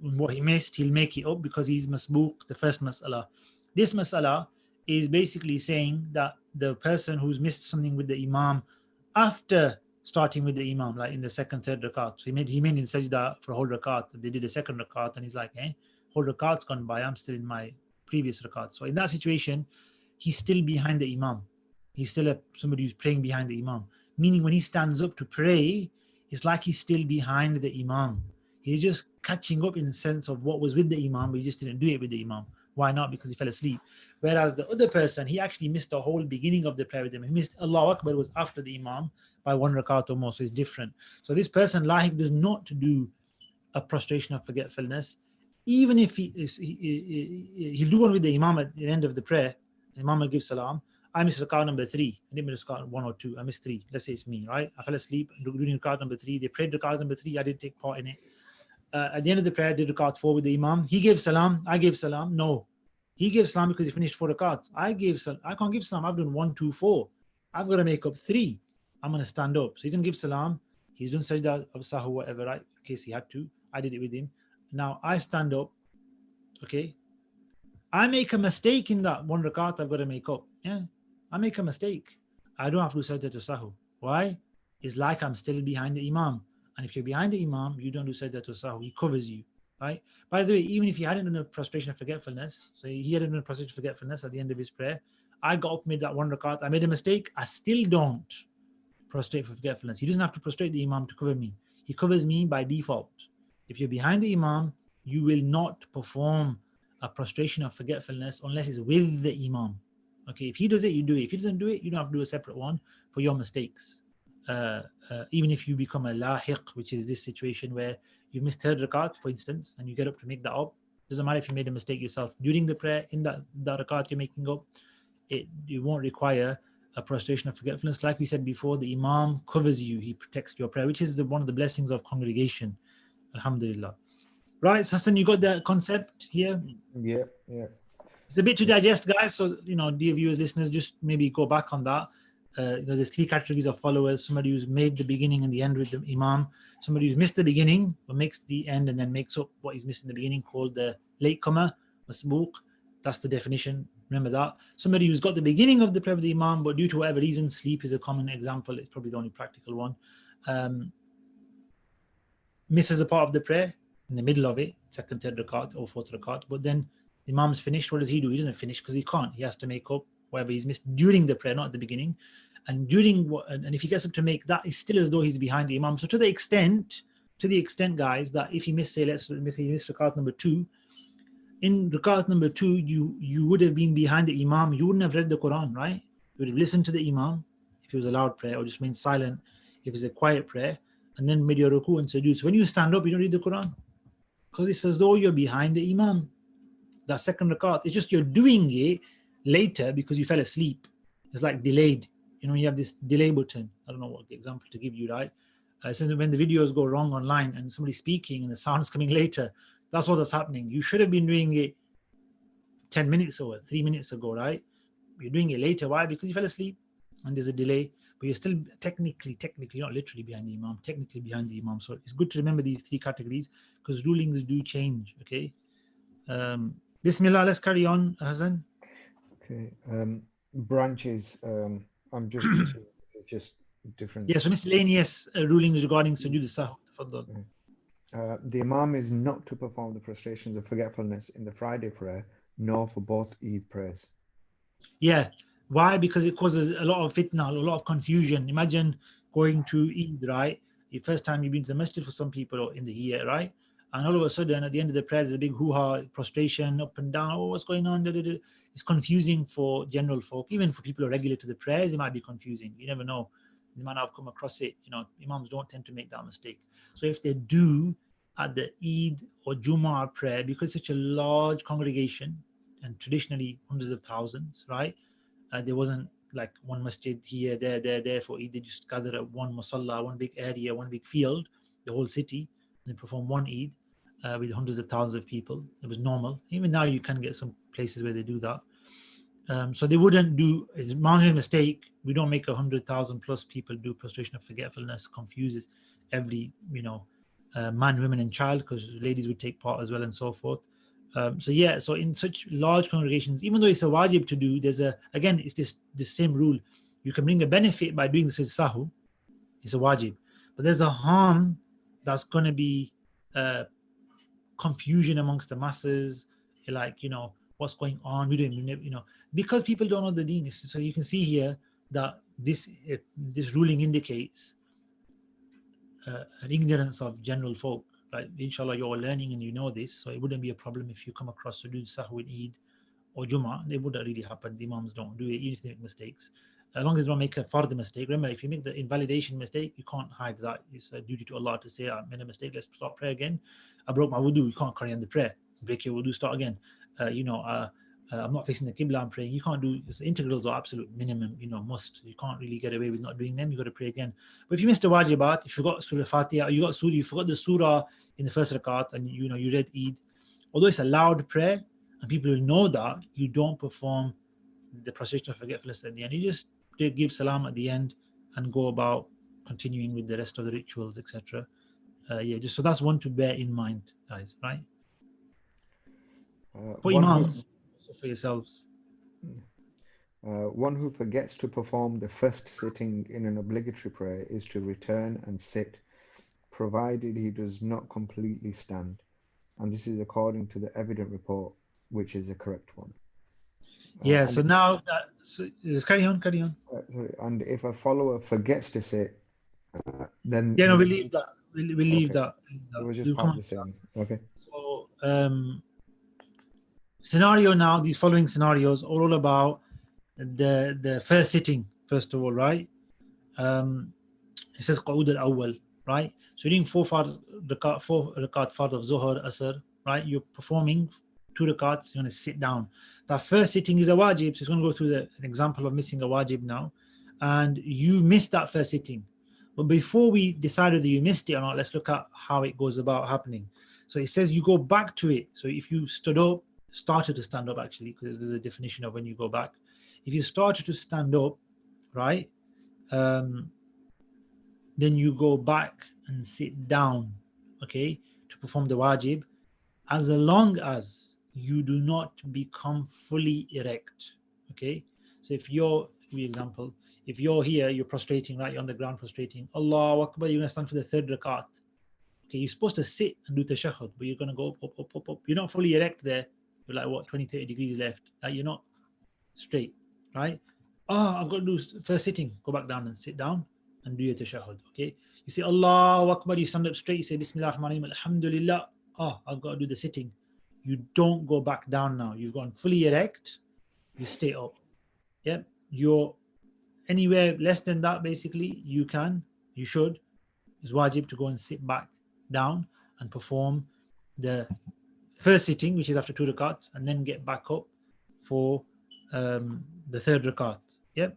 What he missed, he'll make it up because he's masbuk, the first mas'ala. This mas'ala is basically saying that the person who's missed something with the imam after starting with the imam, like in the 2nd, 3rd rakat. So he made in sajda for a whole rakat. They did a 2nd rakat and he's like, whole rakat's gone by, I'm still in my previous rakat. So in that situation, he's still behind the imam. He's still somebody who's praying behind the imam. Meaning when he stands up to pray, it's like he's still behind the imam. He's just catching up in the sense of what was with the imam, but he just didn't do it with the imam. Why not? Because he fell asleep. Whereas the other person, he actually missed the whole beginning of the prayer with him. He missed Allahu Akbar, was after the imam by 1 rakat or more, so it's different. So this person, lahiq, does not do a prostration of forgetfulness, even if he'll do one with the imam at the end of the prayer. The imam will give salam. I missed rakat number 3. I didn't miss rakat 1 or 2. I missed 3. Let's say it's me, right? I fell asleep during rakat number 3. They prayed rakat number 3. I didn't take part in it. At the end of the prayer, I did rakat 4 with the imam. He gave salam. I gave salam. No. He gave salam because he finished 4 rakats. I can't give salam. I've done 1, 2, 4. I've got to make up 3. I'm going to stand up. So he's going to give salam. He's doing sajda of sahu, whatever, right? In case he had to. I did it with him. Now I stand up. Okay. I make a mistake in that 1 rakat I've got to make up. Yeah. I make a mistake. I don't have to do sajda to sahu. Why? It's like I'm still behind the imam. And if you're behind the imam, you don't do sajda to sahu. He covers you, right? By the way, even if he hadn't done a prostration of forgetfulness, so he hadn't done a prostration of forgetfulness at the end of his prayer, I got up, made that 1 rakat, I made a mistake, I still don't prostrate for forgetfulness. He doesn't have to prostrate the imam to cover me. He covers me by default. If you're behind the Imam, you will not perform a prostration of forgetfulness unless it's with the Imam. Okay, if he does it, you do it. If he doesn't do it, you don't have to do a separate one for your mistakes. Even if you become a lahiq, which is this situation where you missed third rakat, for instance, and you get up to make that up, doesn't matter if you made a mistake yourself during the prayer in that rakat you're making up, it won't require a prostration of forgetfulness. Like we said before, the Imam covers you, he protects your prayer, which is one of the blessings of congregation. Alhamdulillah. Right, Hassan, you got that concept here? Yeah. It's a bit to digest, guys. So, dear viewers, listeners, just maybe go back on that. There's three categories of followers: somebody who's made the beginning and the end with the Imam, somebody who's missed the beginning but makes the end and then makes up what he's missed in the beginning, called the latecomer, masbuq. That's the definition. Remember that. Somebody who's got the beginning of the prayer with the Imam, but due to whatever reason, sleep is a common example. It's probably the only practical one. Misses a part of the prayer in the middle of it, second, third rakat or fourth rakat, but then the Imam's finished. What does he do? He doesn't finish because he can't. He has to make up whatever he's missed during the prayer, not at the beginning. And if he gets up to make that, it's still as though he's behind the Imam. So to the extent, guys, that if he missed, say, let's say he missed rakat number 2, in rakat number 2, you would have been behind the Imam. You wouldn't have read the Quran, right? You would have listened to the Imam if it was a loud prayer, or just remain silent if it's a quiet prayer, and then made your ruku and sujood. So when you stand up, you don't read the Quran, because it's as though you're behind the Imam. That second rakat, it's just you're doing it later because you fell asleep. It's like delayed. You have this delay button. I don't know what example to give you, right? So when the videos go wrong online and somebody's speaking and the sound's coming later, that's what's happening. You should have been doing it 10 minutes or 3 minutes ago, right? You're doing it later. Why? Because you fell asleep and there's a delay, but you're still technically, not literally behind the Imam, technically behind the Imam. So it's good to remember these three categories because rulings do change, okay? Bismillah, let's carry on, Hassan. Okay. Branches. I'm just assuming it's just different. Yes, so miscellaneous rulings regarding sujood sahw. The Imam is not to perform the prostrations of forgetfulness in the Friday prayer, nor for both Eid prayers. Yeah. Why? Because it causes a lot of fitna, a lot of confusion. Imagine going to Eid, right? The first time you've been to the masjid for some people in the year, right? And all of a sudden, at the end of the prayer, there's a big hoo-ha, prostration, up and down. Oh, what's going on? It's confusing for general folk. Even for people who are regular to the prayers, it might be confusing. You never know. You might not have come across it. Imams don't tend to make that mistake. So if they do at the Eid or Jummah prayer, because it's such a large congregation, and traditionally hundreds of thousands, right? There wasn't like one masjid here, there for Eid. They just gathered at one musalla, one big area, one big field, the whole city, and perform one Eid with hundreds of thousands of people. It was normal. Even now you can get some places where they do that. So they wouldn't do, it's a mounting mistake. We don't make 100,000 plus people do prostration of forgetfulness, confuses every, man, women and child, because ladies would take part as well and so forth. So in such large congregations, even though it's a wajib to do, it's this same rule. You can bring a benefit by doing the sujood sahu. It's a wajib, but there's a harm that's going to be confusion amongst the masses, like, what's going on, we don't, because people don't know the deen. So you can see here that this ruling indicates an ignorance of general folk. Right? Inshallah, you're learning and you know this, so it wouldn't be a problem if you come across sujood sahwi in Eid or Jummah. They wouldn't really happen. The Imams don't do it, even if they make mistakes. As long as they don't make a further mistake. Remember, if you make the invalidation mistake, you can't hide that. It's a duty to Allah to say, I made a mistake, let's start prayer again. I broke my wudu, you can't carry on the prayer. Break your wudu, start again. I'm not facing the Qibla, I'm praying. You can't do, integrals are absolute minimum, must. You can't really get away with not doing them. You got to pray again. But if you missed a wajibat, if you forgot Surah Fatiha, you forgot the surah in the first rakat, and you read Eid, although it's a loud prayer and people will know that, you don't perform the prostration of forgetfulness at the end. You just give salam at the end and go about continuing with the rest of the rituals, etc. Just so that's one to bear in mind, guys, right? For imams, also for yourselves. One who forgets to perform the first sitting in an obligatory prayer is to return and sit, provided he does not completely stand. And this is according to the evident report, which is the correct one. So now, carry on. Sorry, and if a follower forgets to sit, then we'll leave that. we'll leave Okay. that. It was just We'll part come of on the to that. same. Okay. So, scenario now, these following scenarios are all about the first sitting, first of all, right? It says قعود الأول, right? So you're doing four rakat fard of Zuhr, Asr, right? You're performing 2 rakats, you're going to sit down. That first sitting is a wajib, so it's going to go through an example of missing a wajib now. And you missed that first sitting. But before we decide whether you missed it or not, let's look at how it goes about happening. So it says you go back to it. So if you started to stand up actually, because there's a definition of when you go back. If you started to stand up, right, then you go back and sit down, okay, to perform the wajib, as long as you do not become fully erect, okay? So if you're, give you an example, if you're here, you're prostrating, right, you're on the ground prostrating, Allahu Akbar, you're going to stand for the 3rd rakat. Okay, you're supposed to sit and do tashahhud, but you're going to go up. You're not fully erect there. You're like, what, 20, 30 degrees left. Like, you're not straight, right? I've got to do first sitting. Go back down and sit down and do your tashahhud, okay? You say, Allahu Akbar, you stand up straight, you say, Bismillah ar-Rahman ar-Rahim, Alhamdulillah. I've got to do the sitting. You don't go back down now. You've gone fully erect. You stay up. Yep. You're anywhere less than that, basically, you should. It's wajib to go and sit back down and perform the first sitting, which is after 2 rakats, and then get back up for the 3rd rakat. Yep.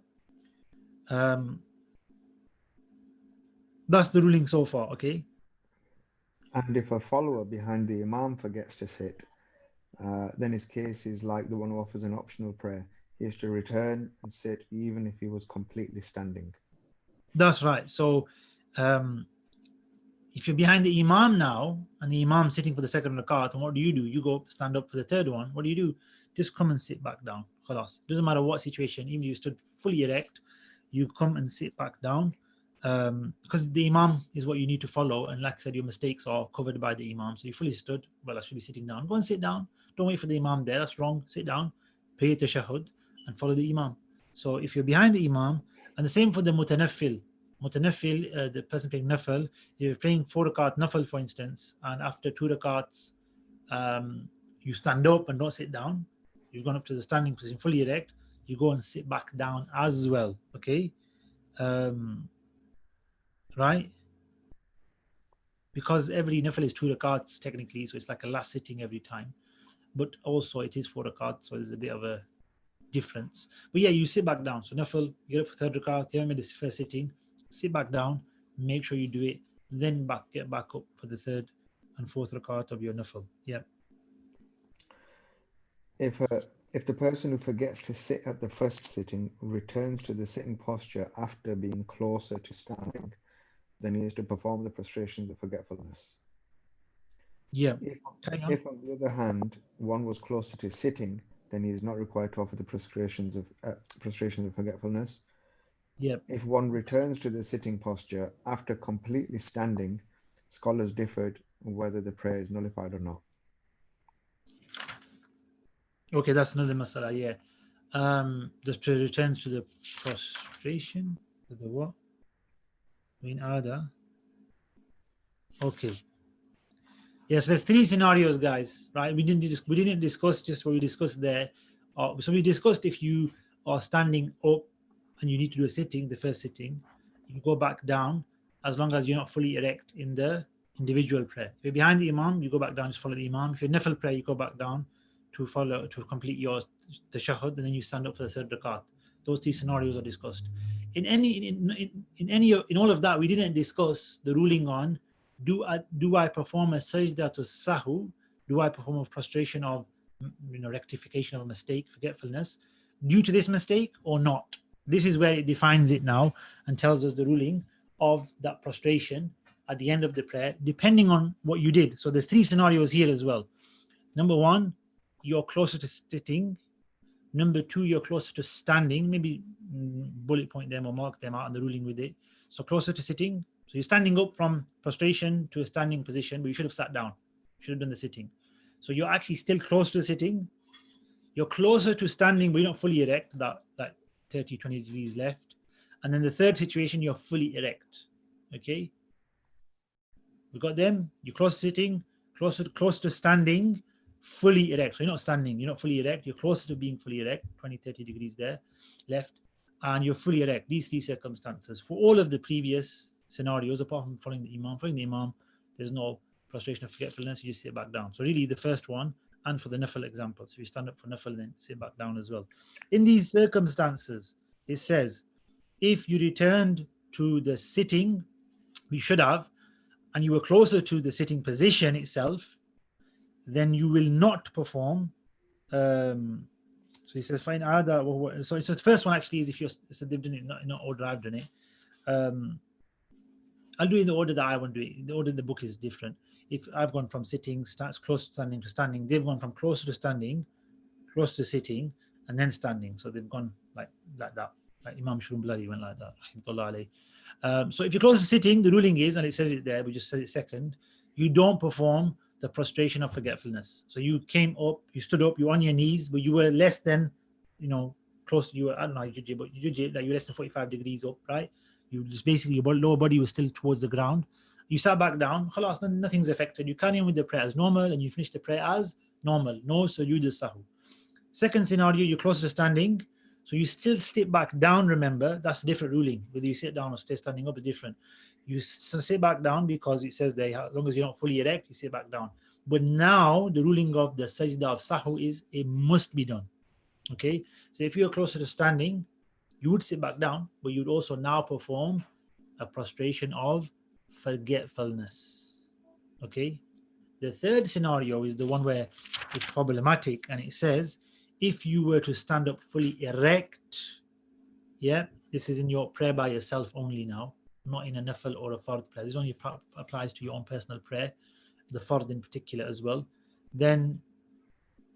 That's the ruling so far, okay? And if a follower behind the Imam forgets to sit, then his case is like the one who offers an optional prayer. He has to return and sit even if he was completely standing. That's right. So if you're behind the Imam now, and the Imam sitting for the 2nd rakat, and what do? You go stand up for the 3rd one. What do? Just come and sit back down. Khalas. Doesn't matter what situation, even if you stood fully erect, you come and sit back down. Because the Imam is what you need to follow, and like I said, your mistakes are covered by the Imam. So you fully stood, well, I should be sitting down. Go and sit down. Don't wait for the Imam there. That's wrong. Sit down, pay your tashahhud, and follow the Imam. So if you're behind the Imam, and the same for the mutanaffil, the person playing nafil, you're playing 4 rakat nafil, for instance, and after 2 rakats, you stand up and don't sit down. You've gone up to the standing position, fully erect. You go and sit back down as well, okay? Right? Because every nafil is 2 rakats technically, so it's like a last sitting every time. But also it is 4 rakats, so there's a bit of a difference. But yeah, you sit back down. So nafil, you get up for 3rd rakat, you haven't made this first sitting, sit back down, make sure you do it, then get back up for the 3rd and 4th rakat of your nafil. Yeah. If the person who forgets to sit at the first sitting returns to the sitting posture after being closer to standing, then he has to perform the prostrations of forgetfulness. Yeah. If on the other hand, one was closer to sitting, then he is not required to offer the prostrations of forgetfulness. Yeah. If one returns to the sitting posture after completely standing, scholars differed whether the prayer is nullified or not. Okay, that's another masala, yeah. Just returns to the prostration, to the what? In ada. Okay. Yes, there's 3 scenarios, guys, right? We didn't discuss just what we discussed there. So we discussed if you are standing up and you need to do a sitting, the first sitting, you go back down as long as you're not fully erect in the individual prayer. If you're behind the Imam, you go back down, just follow the Imam. If you're nafil prayer, you go back down to complete your tashahhud, and then you stand up for the 3rd rakat. Those 3 scenarios are discussed. In all of that, we didn't discuss the ruling on do I perform a sajda to sahu? Do I perform a prostration of rectification of a mistake, forgetfulness, due to this mistake or not? This is where it defines it now and tells us the ruling of that prostration at the end of the prayer, depending on what you did. So there's 3 scenarios here as well. Number 1, you're closer to sitting. Number 2, you're closer to standing. Maybe bullet point them or mark them out and the ruling with it. So closer to sitting. So you're standing up from prostration to a standing position, but you should have sat down. You should have done the sitting. So you're actually still close to sitting. You're closer to standing, but you're not fully erect, that like 30, 20 degrees left. And then the 3rd situation, you're fully erect. Okay? We got them. You're close to sitting, close to standing, fully erect. So you're not standing, you're not fully erect. You're closer to being fully erect, 20, 30 degrees there, left, and you're fully erect. These three circumstances. For all of the previous scenarios, apart from following the Imam, there's no prostration of forgetfulness. You just sit back down. So really, the first one, and for the nafil example, so you stand up for nafil, then sit back down as well. In these circumstances, it says, if you returned to the sitting, we should have, and you were closer to the sitting position itself, then you will not perform. So he says, fine. So the first one actually is if you're, so they've done it not order I've done it. I'll do it in the order that I want to do it. The order in the book is different. If I've gone from sitting, starts close to standing to standing, they've gone from closer to standing, close to sitting, and then standing. So they've gone like that. Like Imam Shurumblari went like that. So if you're close to sitting, the ruling is, and it says it there, we just said it second, you don't perform the prostration of forgetfulness. So you came up, you stood up, you're on your knees, but you were less than, close to, you were, I don't know how you judge it, but you judge it like you're less than 45 degrees up, right? You just basically, your lower body was still towards the ground. You sat back down, khalas, nothing's affected. You carry on with the prayer as normal, and you finish the prayer as normal. No sujood sahu. Second scenario, you're closer to standing, so you still sit back down. Remember, that's a different ruling. Whether you sit down or stay standing up is different. You sit back down because it says there, as long as you're not fully erect, you sit back down. But now the ruling of the sajda of sahu is it must be done. Okay, so if you're closer to standing, you would sit back down, but you'd also now perform a prostration of forgetfulness. Okay, the third scenario is the one where it's problematic, and it says, if you were to stand up fully erect, this is in your prayer by yourself only now, not in a nafil or a fard prayer. This only applies to your own personal prayer, the fard in particular as well. Then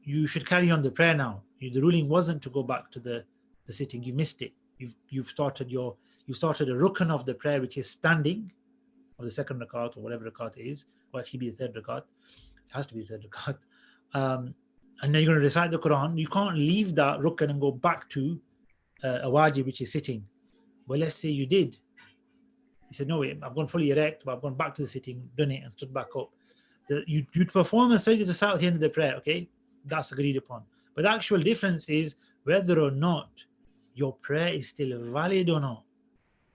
you should carry on the prayer now. The ruling wasn't to go back to the sitting. You missed it. You've started a rukn of the prayer, which is standing, or the second rakat, or whatever rakat it is, or actually be the third rakat. It has to be the third rakat. And then you're going to recite the Quran. You can't leave that rukn and go back to a wajib, which is sitting. Well, let's say you did. You said, no, wait, I've gone fully erect, but I've gone back to the sitting, done it, and stood back up. You'd perform a sajda to start at the end of the prayer, okay? That's agreed upon. But the actual difference is whether or not your prayer is still valid or not.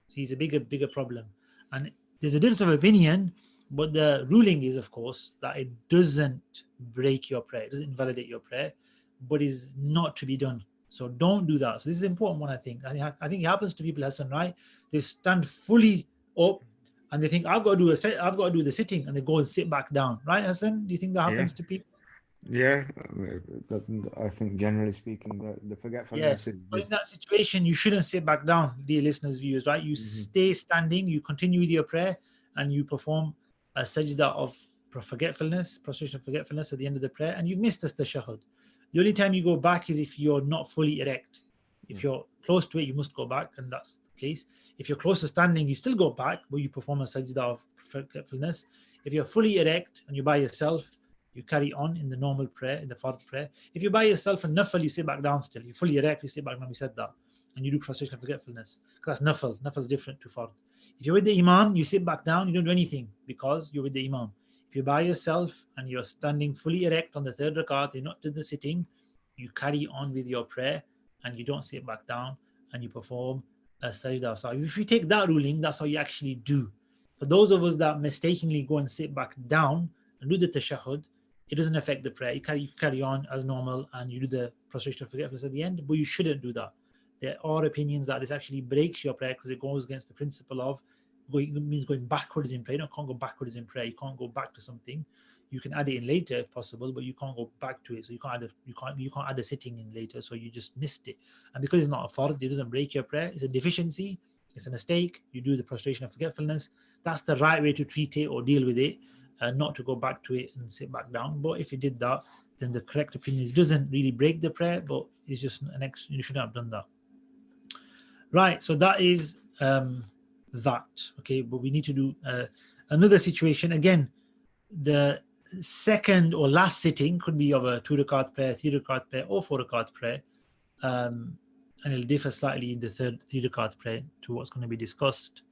See, it's a bigger problem. And there's a difference of opinion, but the ruling is, of course, that it doesn't break your prayer, it doesn't invalidate your prayer, but is not to be done. So don't do that. So this is an important one, I think. I think it happens to people, Hassan, right? They stand fully up and they think, I've got to do the sitting, and they go and sit back down, right, Hassan? Do you think that happens to people? Yeah, I think generally speaking, the forgetfulness is. But in that situation, you shouldn't sit back down, dear listeners, viewers, right? You stay standing, you continue with your prayer, and you perform a sajda of forgetfulness, prostration of forgetfulness at the end of the prayer, and you've missed the tashahhud. The only time you go back is if you're not fully erect. If you're close to it, you must go back, and that's the case. If you're close to standing, you still go back, but you perform a sajda of forgetfulness. If you're fully erect and you're by yourself, you carry on in the normal prayer, in the fard prayer. If you're by yourself in nafil, you sit back down still. You're fully erect, you sit back down, we said that. And you do prostration of forgetfulness. Because that's nafil. Nafil is different to fard. If you're with the imam, you sit back down, you don't do anything because you're with the imam. If you're by yourself and you're standing fully erect on the third rakat, you're not doing the sitting, you carry on with your prayer and you don't sit back down and you perform a sajda. So if you take that ruling, that's how you actually do. For those of us that mistakenly go and sit back down and do the tashahhud, it doesn't affect the prayer. You carry on as normal and you do the prostration of forgetfulness at the end, but you shouldn't do that. There are opinions that this actually breaks your prayer because it goes against the principle of going backwards in prayer. You can't go backwards in prayer. You can't go back to something. You can add it in later if possible, but you can't go back to it. So you can't add a sitting in later. So you just missed it. And because it's not a fard, it doesn't break your prayer. It's a deficiency. It's a mistake. You do the prostration of forgetfulness. That's the right way to treat it or deal with it. Not to go back to it and sit back down. But if you did that, then the correct opinion is it doesn't really break the prayer, but it's just you shouldn't have done that. Right, so that is that. Okay, but we need to do another situation. Again, the second or last sitting could be of a 2 rakat prayer, 3 rakat prayer, or 4 rakat prayer. And it'll differ slightly in the 3 rakat prayer to what's going to be discussed.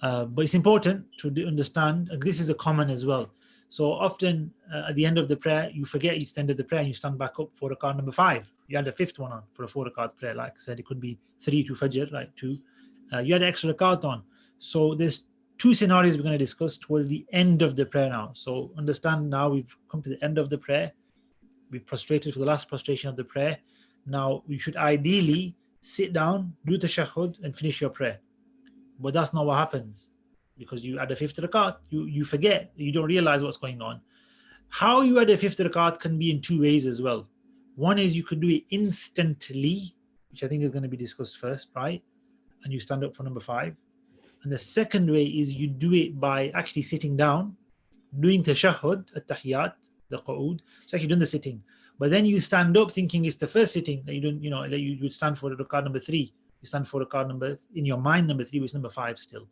But it's important to understand, and this is a common as well. So often at the end of the prayer, you forget it's the end of the prayer and you stand back up for rakat number 5. You had a 5th one on for a 4 rakat prayer. Like I said, it could be 3 to Fajr, like 2. You had an extra rakat on. So there's 2 scenarios we're going to discuss towards the end of the prayer now. So understand now we've come to the end of the prayer. We've prostrated for the last prostration of the prayer. Now you should ideally sit down, do the tashahhud and finish your prayer. But that's not what happens, because you add a 5th rakat, you forget, you don't realize what's going on. How you add a 5th rakat can be in 2 ways as well. One is you could do it instantly, which I think is going to be discussed first, right? And you stand up for number 5. And the second way is you do it by actually sitting down, doing tashahhud, at-tahiyyat, the qu'ud. So actually doing the sitting. But then you stand up thinking it's the first sitting that you don't, that you would stand for rakat number 3. You stand for rakat number, in your mind, number 3, which is number 5 still.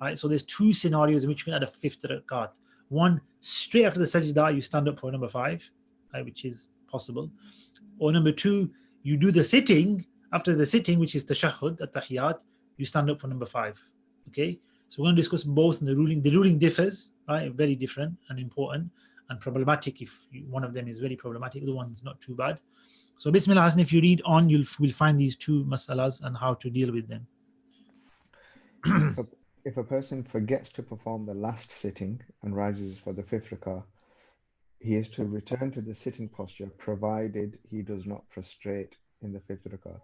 Right? So there's 2 scenarios in which you can add a 5th rakat. One, straight after the sajda, you stand up for number 5, right, which is possible. Or number 2, you do the sitting. After the sitting, which is tashahhud, at-tahiyyat, you stand up for number 5. Okay? So we're going to discuss both, and the ruling differs, right? Very different and important and problematic. If one of them is very problematic, the other one's not too bad. So Bismillah, Hassan, if you read on, will find these 2 masalas and how to deal with them. If a person forgets to perform the last sitting and rises for the 5th rakah, he is to return to the sitting posture provided he does not prostrate in the 5th rakah,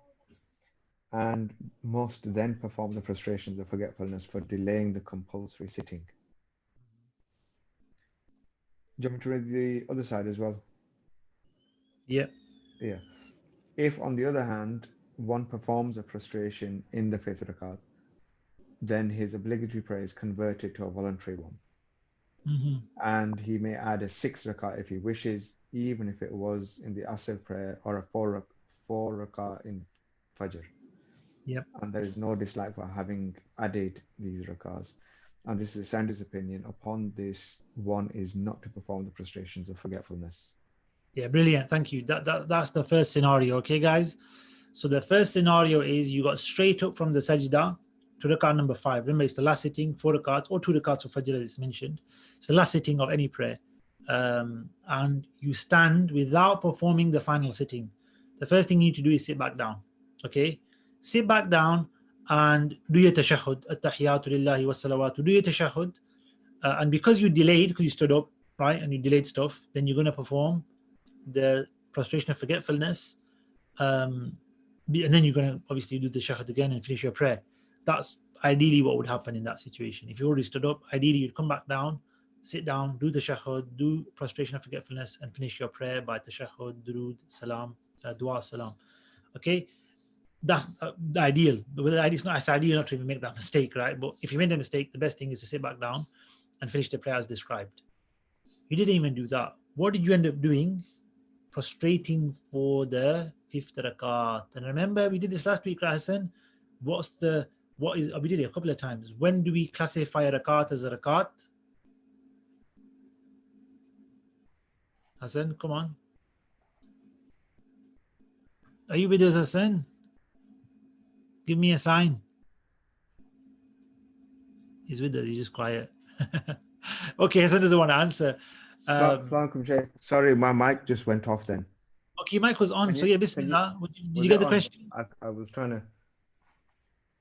and must then perform the prostrations of forgetfulness for delaying the compulsory sitting. Do you want me to read the other side as well? Yeah. Yeah. If, on the other hand, one performs a prostration in the 5th rakah, then his obligatory prayer is converted to a voluntary one. Mm-hmm. And he may add a 6th rakah if he wishes, even if it was in the Asr prayer or a 4 rakah in Fajr. Yep. And there is no dislike for having added these rakahs. And this is Sandy's opinion. Upon this, one is not to perform the prostrations of forgetfulness. Yeah, brilliant. Thank you. That's the first scenario. Okay, guys. So the first scenario is you got straight up from the sajda to rakat number 5. Remember, it's the last sitting, 4 rakats or 2 rakats of Fajr, as it's mentioned. It's the last sitting of any prayer. And you stand without performing the final sitting. The first thing you need to do is sit back down. Okay? Sit back down and do your tashahhud. At-tahiyyatu lillahi wa salawatu. Do your tashahhud. And because you delayed, because you stood up, right, and you delayed stuff, then you're going to perform the prostration of forgetfulness. And then you're going to obviously do the shahad again and finish your prayer. That's ideally what would happen in that situation. If you already stood up, ideally you'd come back down, sit down, do the shahad, do prostration of forgetfulness, and finish your prayer by tashahhud, durood, salam, dua, salam. Okay, that's the ideal. But it's ideal not to even make that mistake, right? But if you made a mistake, the best thing is to sit back down and finish the prayer as described. You didn't even do that. What did you end up doing? Prostrating for the 5th rakat. And remember, we did this last week, Hassan. We did it a couple of times. When do we classify a rakat as a rakat? Hassan, come on. Are you with us, Hassan? Give me a sign. He's with us, he's just quiet. Okay, Hassan doesn't want to answer. Assalamualaikum, Shaykh. Sorry, my mic just went off then. Okay, your mic was on. So yeah, Bismillah. Did you get the question? I was trying to.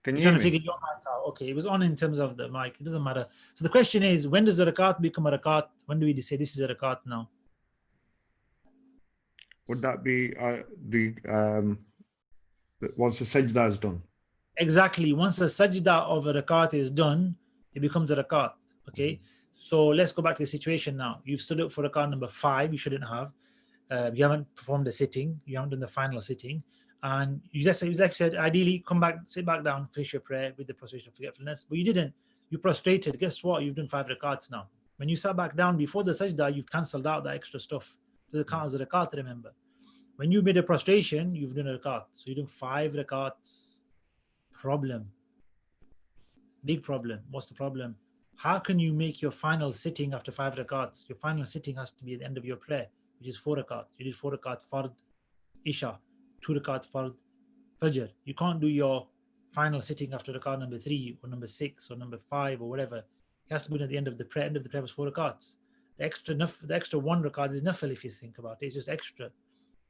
Can You're you hear trying to me? figure your mic out. Okay, it was on in terms of the mic. It doesn't matter. So the question is, when does a rakat become a rakat? When do we say this is a rakat now? Would that be once the sajda is done? Exactly. Once the sajda of a rakat is done, it becomes a rakat. Okay. So let's go back to the situation now. You've stood up for rakat number 5. You shouldn't have. You haven't performed the sitting. You haven't done the final sitting. And you just like I said, ideally come back, sit back down, finish your prayer with the prostration of forgetfulness. But you didn't. You prostrated. Guess what? You've done 5 rakats now. When you sat back down before the sajda, you've cancelled out that extra stuff. Does it count as a rakat, remember? When you made a prostration, you've done a rakat. So you've done 5 rakats. Problem. Big problem. What's the problem? How can you make your final sitting after 5 rakats? Your final sitting has to be at the end of your prayer, which is 4 rakats. You did 4 rakat fard isha, 2 rakat fard fajr. You can't do your final sitting after rakat number 3 or number 6 or number 5 or whatever, it has to be at the end of the prayer. End of the prayer was 4 rakats. The extra 1 rakat is nafil if you think about it. It's just extra.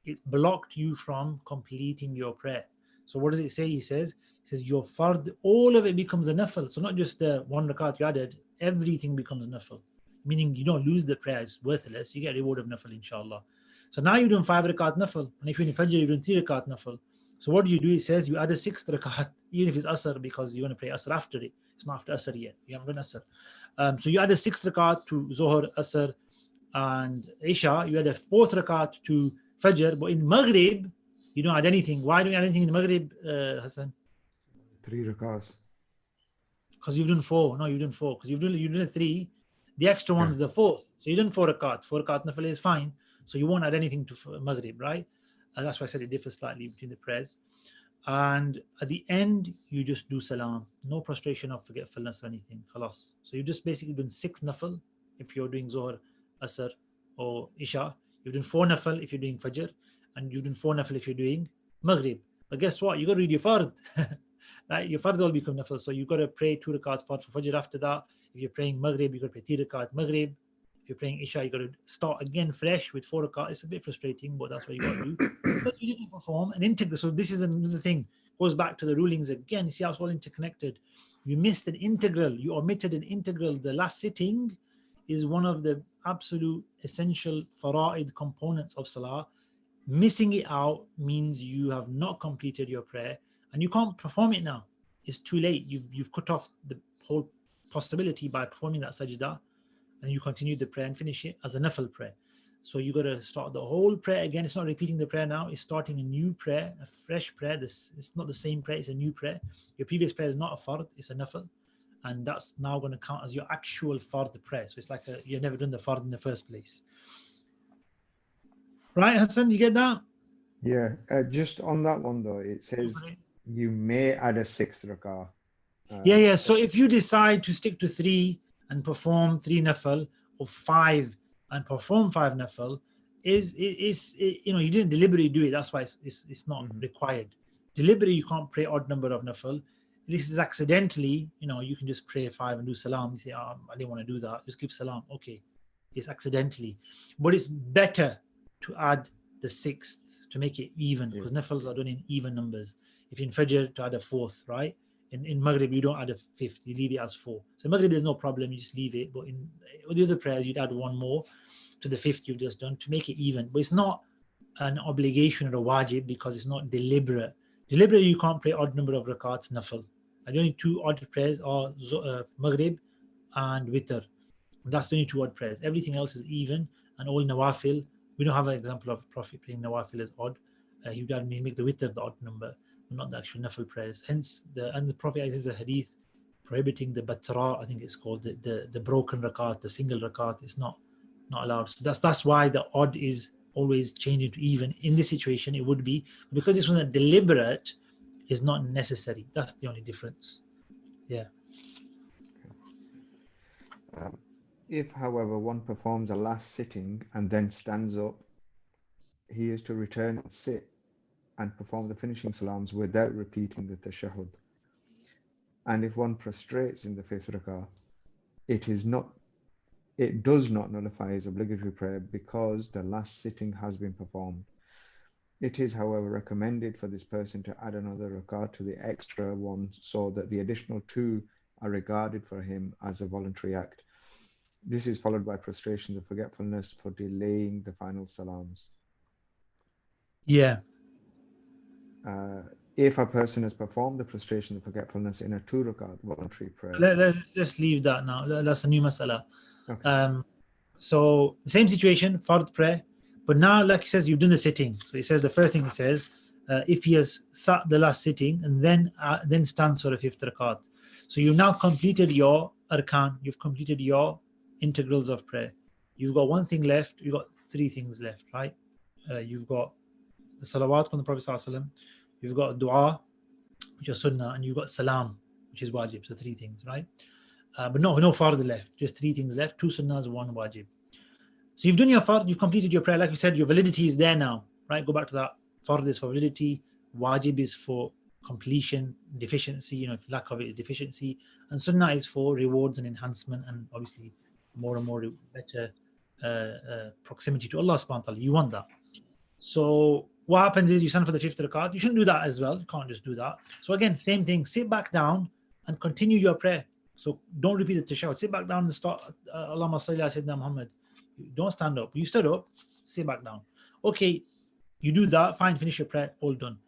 It's blocked you from completing your prayer. So what does it say? He says your fard, all of it becomes a nafil. So not just the 1 rakat you added, everything becomes nafil. Meaning you don't lose the prayer, it's worthless. You get reward of nafil, inshallah. So now you're doing 5 rakat nafil. And if you're in Fajr, you're doing 3 rakat nafil. So what do? It says you add a 6th rakat, even if it's Asr, because you want to pray Asr after it. It's not after Asr yet. You haven't done Asr. So you add a 6th rakat to Zohar, Asr, and Isha. You add a 4th rakat to Fajr. But in Maghrib, you don't add anything. Why don't you add anything in Maghrib, Hassan? 3 rakats. Because you've done 4. No, you've done 4. Because you've done 3. The extra one's the 4th. So you done 4 rakats. 4 rakat nafil is fine. So you won't add anything to Maghrib, right? And that's why I said it differs slightly between the prayers. And at the end, you just do salam. No prostration of forgetfulness or anything. Khalas. So you just basically doing 6 nafil if you're doing Zohar, Asr, or Isha. You're doing 4 nafil if you're doing Fajr. And you're doing 4 nafil if you're doing Maghrib. But guess what? You got to read your fard. Right? Your fard all become nafil. So you got to pray 2 rakat fard for Fajr after that. If you're praying Maghrib, you got to pray 3 rakat Maghrib. If you're praying Isha, you got to start again fresh with 4 rakat. It's a bit frustrating, but that's what you got to do. Because you didn't perform an integral. So this is another thing. Goes back to the rulings again. You see how it's all interconnected. You missed an integral. You omitted an integral. The last sitting is one of the absolute essential fara'id components of salah. Missing it out means you have not completed your prayer and you can't perform it now. It's too late. You've cut off the whole possibility by performing that sajda, and you continue the prayer and finish it as a nafil prayer. So you got to start the whole prayer again. It's not repeating the prayer now. It's starting a new prayer, a fresh prayer. It's not the same prayer. It's a new prayer. Your previous prayer is not a fard. It's a nafil. And that's now going to count as your actual fard prayer. So it's like you've never done the fard in the first place. Right, Hassan? You get that? Yeah. Just on that one, though, it says you may add a 6th rakah. Yeah. So if you decide to stick to 3 and perform 3 nafil, or 5 and perform 5 nafil, you didn't deliberately do it. That's why it's not required. Deliberately, you can't pray odd number of nafil. This is accidentally, you can just pray 5 and do salam. You say, I didn't want to do that. Just give salam. Okay, it's accidentally, but it's better to add the 6th to make it even, because nafils are done in even numbers. If in Fajr, to add a 4th, right? In Maghrib, you don't add a 5th, you leave it as 4. So Maghrib, there's no problem, you just leave it. But in the other prayers, you'd add 1 more to the 5th you've just done to make it even. But it's not an obligation or a wajib because it's not deliberate. Deliberately, you can't pray odd number of rakats, nafil. And the only 2 odd prayers are Maghrib and Witr. That's the only 2 odd prayers. Everything else is even, and all nawafil. We don't have an example of Prophet praying nawafil as odd. He would make the Witr the odd number, not the actual nafil prayers. Hence, the Prophet has a hadith prohibiting the batra, I think it's called, the broken rakat, the single rakat. It's not allowed. So that's why the odd is always changing to even. In this situation, it would be, because this wasn't deliberate, is not necessary. That's the only difference. Yeah. If, however, one performs a last sitting and then stands up, he is to return and sit and perform the finishing salams without repeating the tashahhud. And if one prostrates in the 5th rakah, it does not nullify his obligatory prayer because the last sitting has been performed. It is, however, recommended for this person to add another rakah to the extra one so that the additional 2 are regarded for him as a voluntary act. This is followed by prostrations of forgetfulness for delaying the final salams. Yeah. If a person has performed the prostration of forgetfulness in a 2 rakat voluntary prayer. Let's just leave that now. That's a new masala. Okay. So the same situation, fard prayer, but now, like he says, you've done the sitting. So he says the first thing he says, if he has sat the last sitting and then stands for a 5th rakat. So you've now completed your arkan, you've completed your integrals of prayer. You've got 1 thing left, you've got 3 things left, right? You've got the salawat from the Prophet ﷺ, you've got dua, which is sunnah, and you've got salam, which is wajib. So 3 things, right? But no fard left, just 3 things left, 2 sunnahs, 1 wajib. So you've done your fard, you've completed your prayer. Like we said, your validity is there now, right? Go back to that. Fard is for validity, wajib is for completion, deficiency, lack of it is deficiency, and sunnah is for rewards and enhancement, and obviously more and more better proximity to Allah subhanahu wa ta'ala. You want that. So what happens is you stand for the fifth rakat. You shouldn't do that as well. You can't just do that. So again, same thing. Sit back down and continue your prayer. So don't repeat the tashahhud. Sit back down and start. Allahumma salli ala Sayyidina Muhammad. Don't stand up. You stood up. Sit back down. Okay, you do that. Fine. Finish your prayer. All done.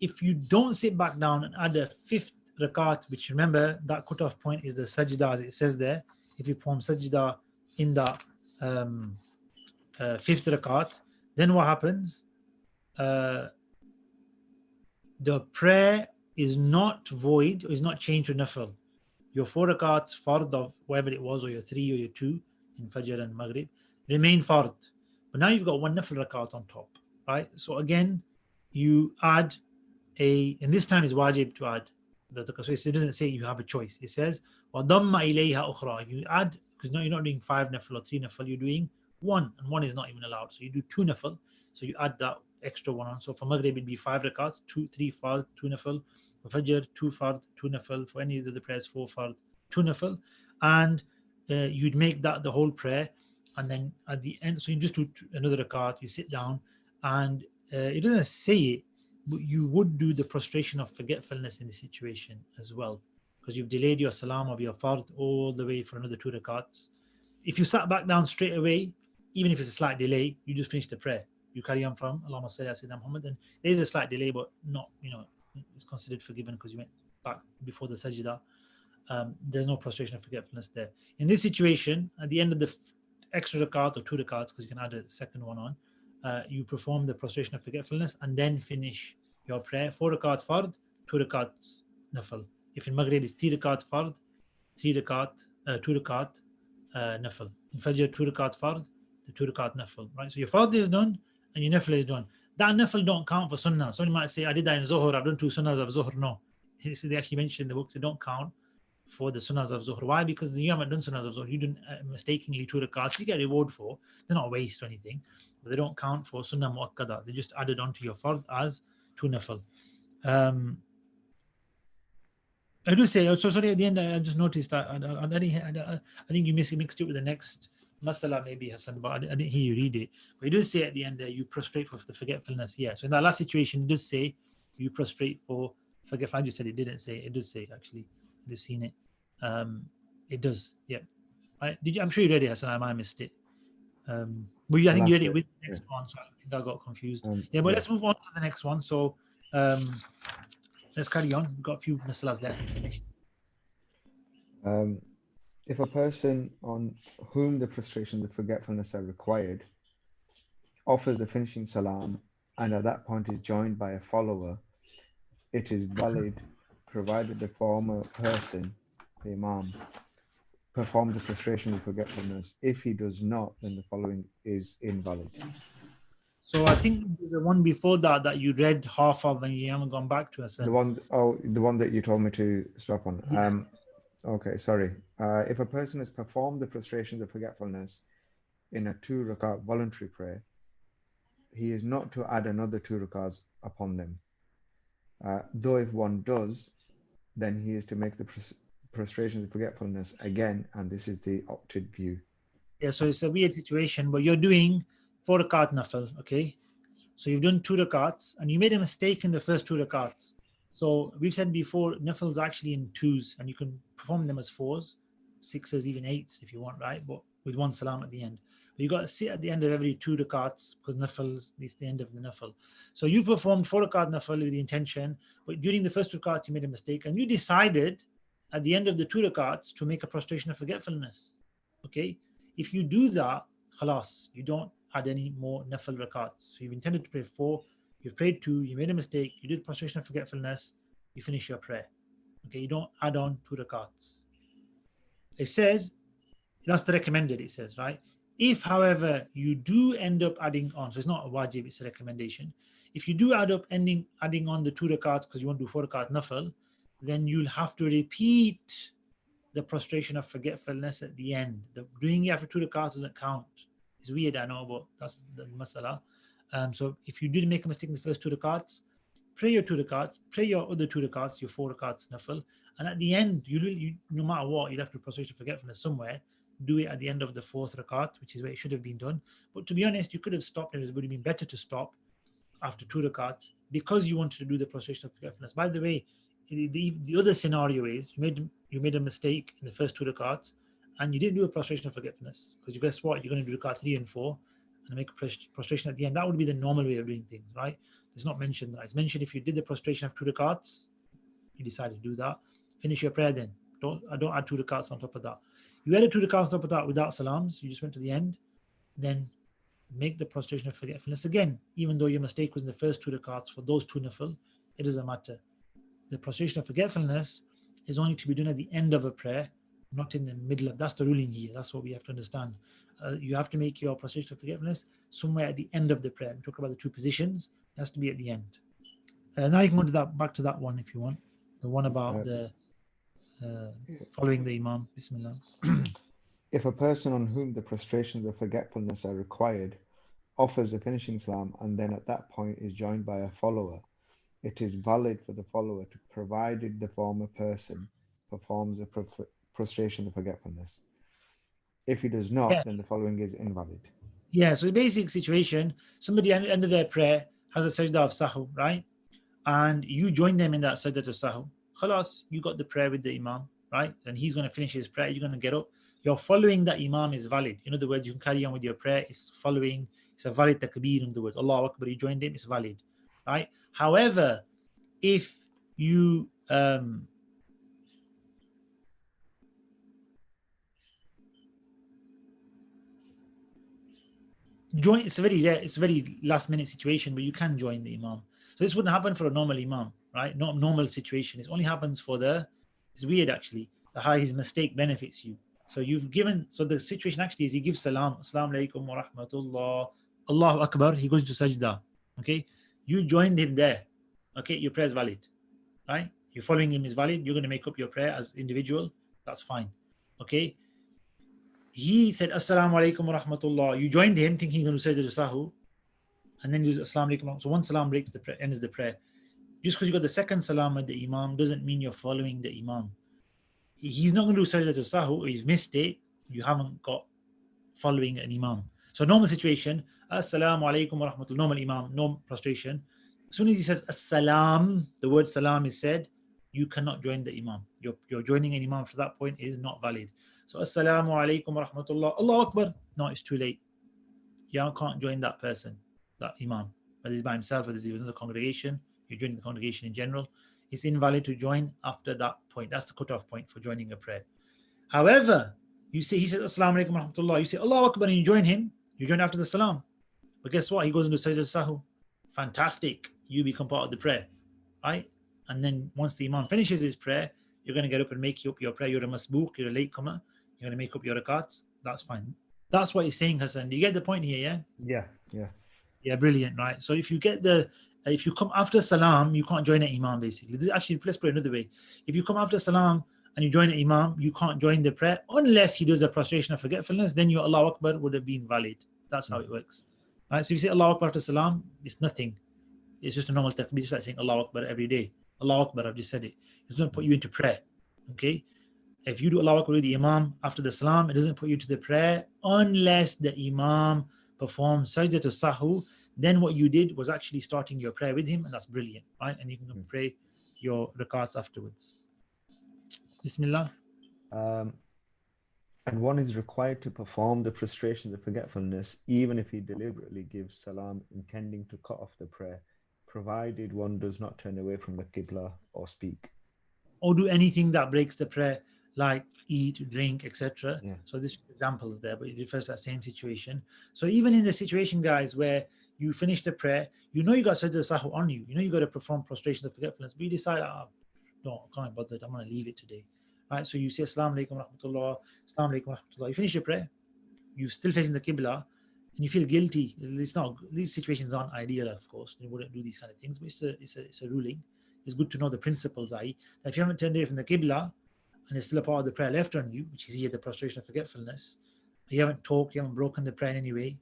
If you don't sit back down and add a fifth rakat, which remember that cutoff point is the sajda, as it says there. If you perform sajda in that fifth rakat, then what happens? The prayer is not void, or is not changed to nafil. Your 4 rakats fard of whatever it was, or your 3 or your 2 in Fajr and Maghrib, remain fard. But now you've got 1 nafil rakat on top, right? So again, you add and this time is wajib to add. So it doesn't say you have a choice. It says, وَضَمَّ إِلَيْهَا أُخْرَى. You add, because you're not doing 5 nafil or 3 nafil, you're doing 1, and 1 is not even allowed. So you do 2 nafil, so you add that extra 1 on. So for Maghrib it'd be 5 rakats, 2, 3 fard, 2 nafil. For Fajr, 2 fard, 2 nafil. For any of the prayers, 4 fard, 2 nafil. And you'd make that the whole prayer, and then at the end, so you just do another rakat, you sit down, and it doesn't say it, but you would do the prostration of forgetfulness in the situation as well, because you've delayed your salam of your fard all the way for another 2 rakats. If you sat back down straight away, even if it's a slight delay, you just finish the prayer. You carry on from Allahumma salli ala Sayyidina Muhammad, and there is a slight delay, but not, it's considered forgiven because you went back before the sajda. There's no prostration of forgetfulness there. In this situation, at the end of the extra rakat or 2 rakats, because you can add a second one on, you perform the prostration of forgetfulness and then finish your prayer. 4 rakat fard, 2 rakats nafil. If in Maghrib it's 3 rakat fard, 2 rakat nafil. In Fajr 2 rakat fard, the 2 rakat nafil. Right. So your fard is done and your nafil is done. That nafil don't count for sunnah. Somebody might say, I did that in Zuhr, I've done 2 sunnahs of Zuhr. No, so they actually mentioned in the book they don't count for the sunnahs of Zuhr. Why? Because you haven't done sunnahs of Zuhr. You didn't mistakenly 2 rakats. You get reward for. They're not waste or anything. But they don't count for sunnah muakkada. They just added onto your fard as 2 nafil. I do say, so sorry, at the end, I just noticed that I think you mixed it with the next masala, maybe, Hassan, but I didn't hear you read it. But it does say at the end, you prostrate for the forgetfulness. Yeah, so in that last situation, it does say you prostrate for forgetfulness. I just said it didn't say, it does say, actually. I just seen it. It does, yeah. I'm sure you read it, Hassan, I might have missed it. But I think you read it with the next one, so I think I got confused. But let's move on to the next one. So, let's carry on. We've got a few masalas left to finish. If a person on whom the prostration and the forgetfulness are required offers the finishing salam and at that point is joined by a follower, it is valid provided the former person, the imam, performs the prostration and forgetfulness. If he does not, then the following is invalid. So I think there's the one before that you read half of and you haven't gone back to us. The one that you told me to stop on. Yeah. Okay, sorry. If a person has performed the prostration of forgetfulness in a 2 rakat voluntary prayer, he is not to add another 2 rakats upon them. Though if one does, then he is to make the prostration of forgetfulness again, and this is the opted view. Yeah, so it's a weird situation, but you're doing 4 rakat nafil, okay? So you've done 2 rakats, and you made a mistake in the first 2 rakats. So we've said before, nafil is actually in 2s, and you can perform them as 4s, 6s, even 8s if you want, right? But with 1 salam at the end. But you got to sit at the end of every 2 rakats, because nafil is the end of the nafil. So you performed 4 rakat nafil with the intention, but during the first 2 rakats you made a mistake, and you decided at the end of the 2 rakats to make a prostration of forgetfulness. Okay? If you do that, khalas, you don't add any more nafil rakats. So you've intended to pray 4, you've prayed 2, you made a mistake, you did prostration of forgetfulness, you finish your prayer. Okay, you don't add on 2 rakats. It says, that's the recommended, it says, right? If, however, you do end up adding on, so it's not a wajib, it's a recommendation. If you do adding on the 2 rakats because you want to do 4 rakat nafil, then you'll have to repeat the prostration of forgetfulness at the end. Doing it after 2 rakats doesn't count. It's weird, I know, but that's the masala. So if you did make a mistake in the first 2 rakats, pray your 2 rakats, pray your other 2 rakats, your 4 rakats nafil, and at the end, no matter what, you'll have to prostration forgetfulness somewhere. Do it at the end of the 4th rakat, which is where it should have been done. But to be honest, you could have stopped, and it would have been better to stop after 2 rakats because you wanted to do the prostration of forgetfulness. By the way, the other scenario is you made a mistake in the first 2 rakats and you didn't do a prostration of forgetfulness, because you guess what, you're going to do rakat 3 and 4 and make a prostration at the end. That would be the normal way of doing things, right? It's not mentioned that. It's mentioned if you did the prostration of 2 rakats, you decided to do that, finish your prayer then. Don't add 2 rakats on top of that. You added 2 rakats on top of that without salams, you just went to the end, then make the prostration of forgetfulness again, even though your mistake was in the first 2 rakats for those 2 nafil, it doesn't matter. The prostration of forgetfulness is only to be done at the end of a prayer, not in the middle of. That's the ruling here. That's what we have to understand. You have to make your prostration of forgetfulness somewhere at the end of the prayer. We talk about the 2 positions. It has to be at the end. Now you can go to that, back to that one if you want. The one about the following the Imam. Bismillah. If a person on whom the prostrations of forgetfulness are required offers a finishing salam and then at that point is joined by a follower, it is valid for the follower to, provided the former person performs a prostration of forgetfulness. If he does not, then the following is invalid. Yeah, so the basic situation, somebody at the end of their prayer has a sajda of sahu, right? And you join them in that sajda of sahu. Khalas, you got the prayer with the Imam, right? And he's going to finish his prayer, you're going to get up. You're following that Imam is valid. In other words, you can carry on with your prayer. It's following, it's a valid takbir. In other words, Allahu Akbar, you joined him, it's valid, right? However, if you join, it's a very last minute situation where you can join the Imam. So this wouldn't happen for a normal Imam, right? Not normal situation. It only happens for it's weird actually, how his mistake benefits you. So so the situation actually is he gives salam, assalamu alaikum wa rahmatullah, Allahu Akbar, he goes to sajda, okay? You joined him there, okay? Your prayer is valid, right? You're following him is valid. You're going to make up your prayer as individual. That's fine, okay? He said assalamu alaikum wa rahmatullah. You joined him thinking he's going to say the sahu, and then you assalamu alaikum. So one salam breaks the prayer, ends the prayer. Just because you got the second salam at the Imam doesn't mean you're following the Imam. He's not going to do sajda to sahu, or he's missed it. You haven't got following an Imam. So normal situation, assalamu alaikum wa rahmatullah, normal Imam, no prostration. As soon as he says assalam, the word salam is said, you cannot join the Imam. You're joining an Imam for that point is not valid. So assalamu alaikum wa rahmatullah, Allahu Akbar. No, it's too late. You can't join that person, that Imam. Whether he's by himself, whether he's within the congregation, you're joining the congregation in general. It's invalid to join after that point. That's the cutoff point for joining a prayer. However, you say he says assalamu alaikum wa rahmatullah, you say Allahu Akbar and you join him, you join after the salam. But guess what? He goes into sajda sahu. Fantastic. You become part of the prayer, right? And then once the Imam finishes his prayer, you're going to get up and make up your prayer. You're a masbook, you're a latecomer. You're going to make up your rakats. That's fine. That's what he's saying, Hassan. Do you get the point here? Yeah, brilliant, right? So if you come after salam, you can't join an Imam basically. Actually, let's put it another way. If you come after salam and you join an Imam, you can't join the prayer unless he does a prostration of forgetfulness. Then your Allahu Akbar would have been valid. That's how it works, right? So if you say Allahu Akbar after salam, it's nothing. It's just a normal takbir, just like saying Allahu Akbar every day. Allahu Akbar, I've just said it. It's going to put you into prayer, okay? If you do Allahu Akbar with the Imam after the salam, it doesn't put you to the prayer unless the Imam performs sajda to sahu. Then what you did was actually starting your prayer with him, and that's brilliant, right? And you can pray your rakats afterwards. Bismillah. And one is required to perform the prostration of forgetfulness even if he deliberately gives salam intending to cut off the prayer, provided one does not turn away from the Qibla or speak. Or do anything that breaks the prayer, like eat, drink, etc. Yeah. So this example is there, but it refers to that same situation. So even in the situation, guys, where you finish the prayer, you know you got sajda sahu on you, you know you got to perform prostration of forgetfulness, but you decide, no, I can't bother, I'm going to leave it today. Right? So you say assalamu alaikum wa rahmatullah, assalamu alaikum wa rahmatullah. You finish your prayer, you're still facing the Qibla, and you feel guilty. It's not, these situations aren't ideal, of course. You wouldn't do these kind of things, but it's a ruling. It's good to know the principles, that if you haven't turned away from the Qibla and there's still a part of the prayer left on you, which is here the prostration of forgetfulness, you haven't talked, you haven't broken the prayer in any way.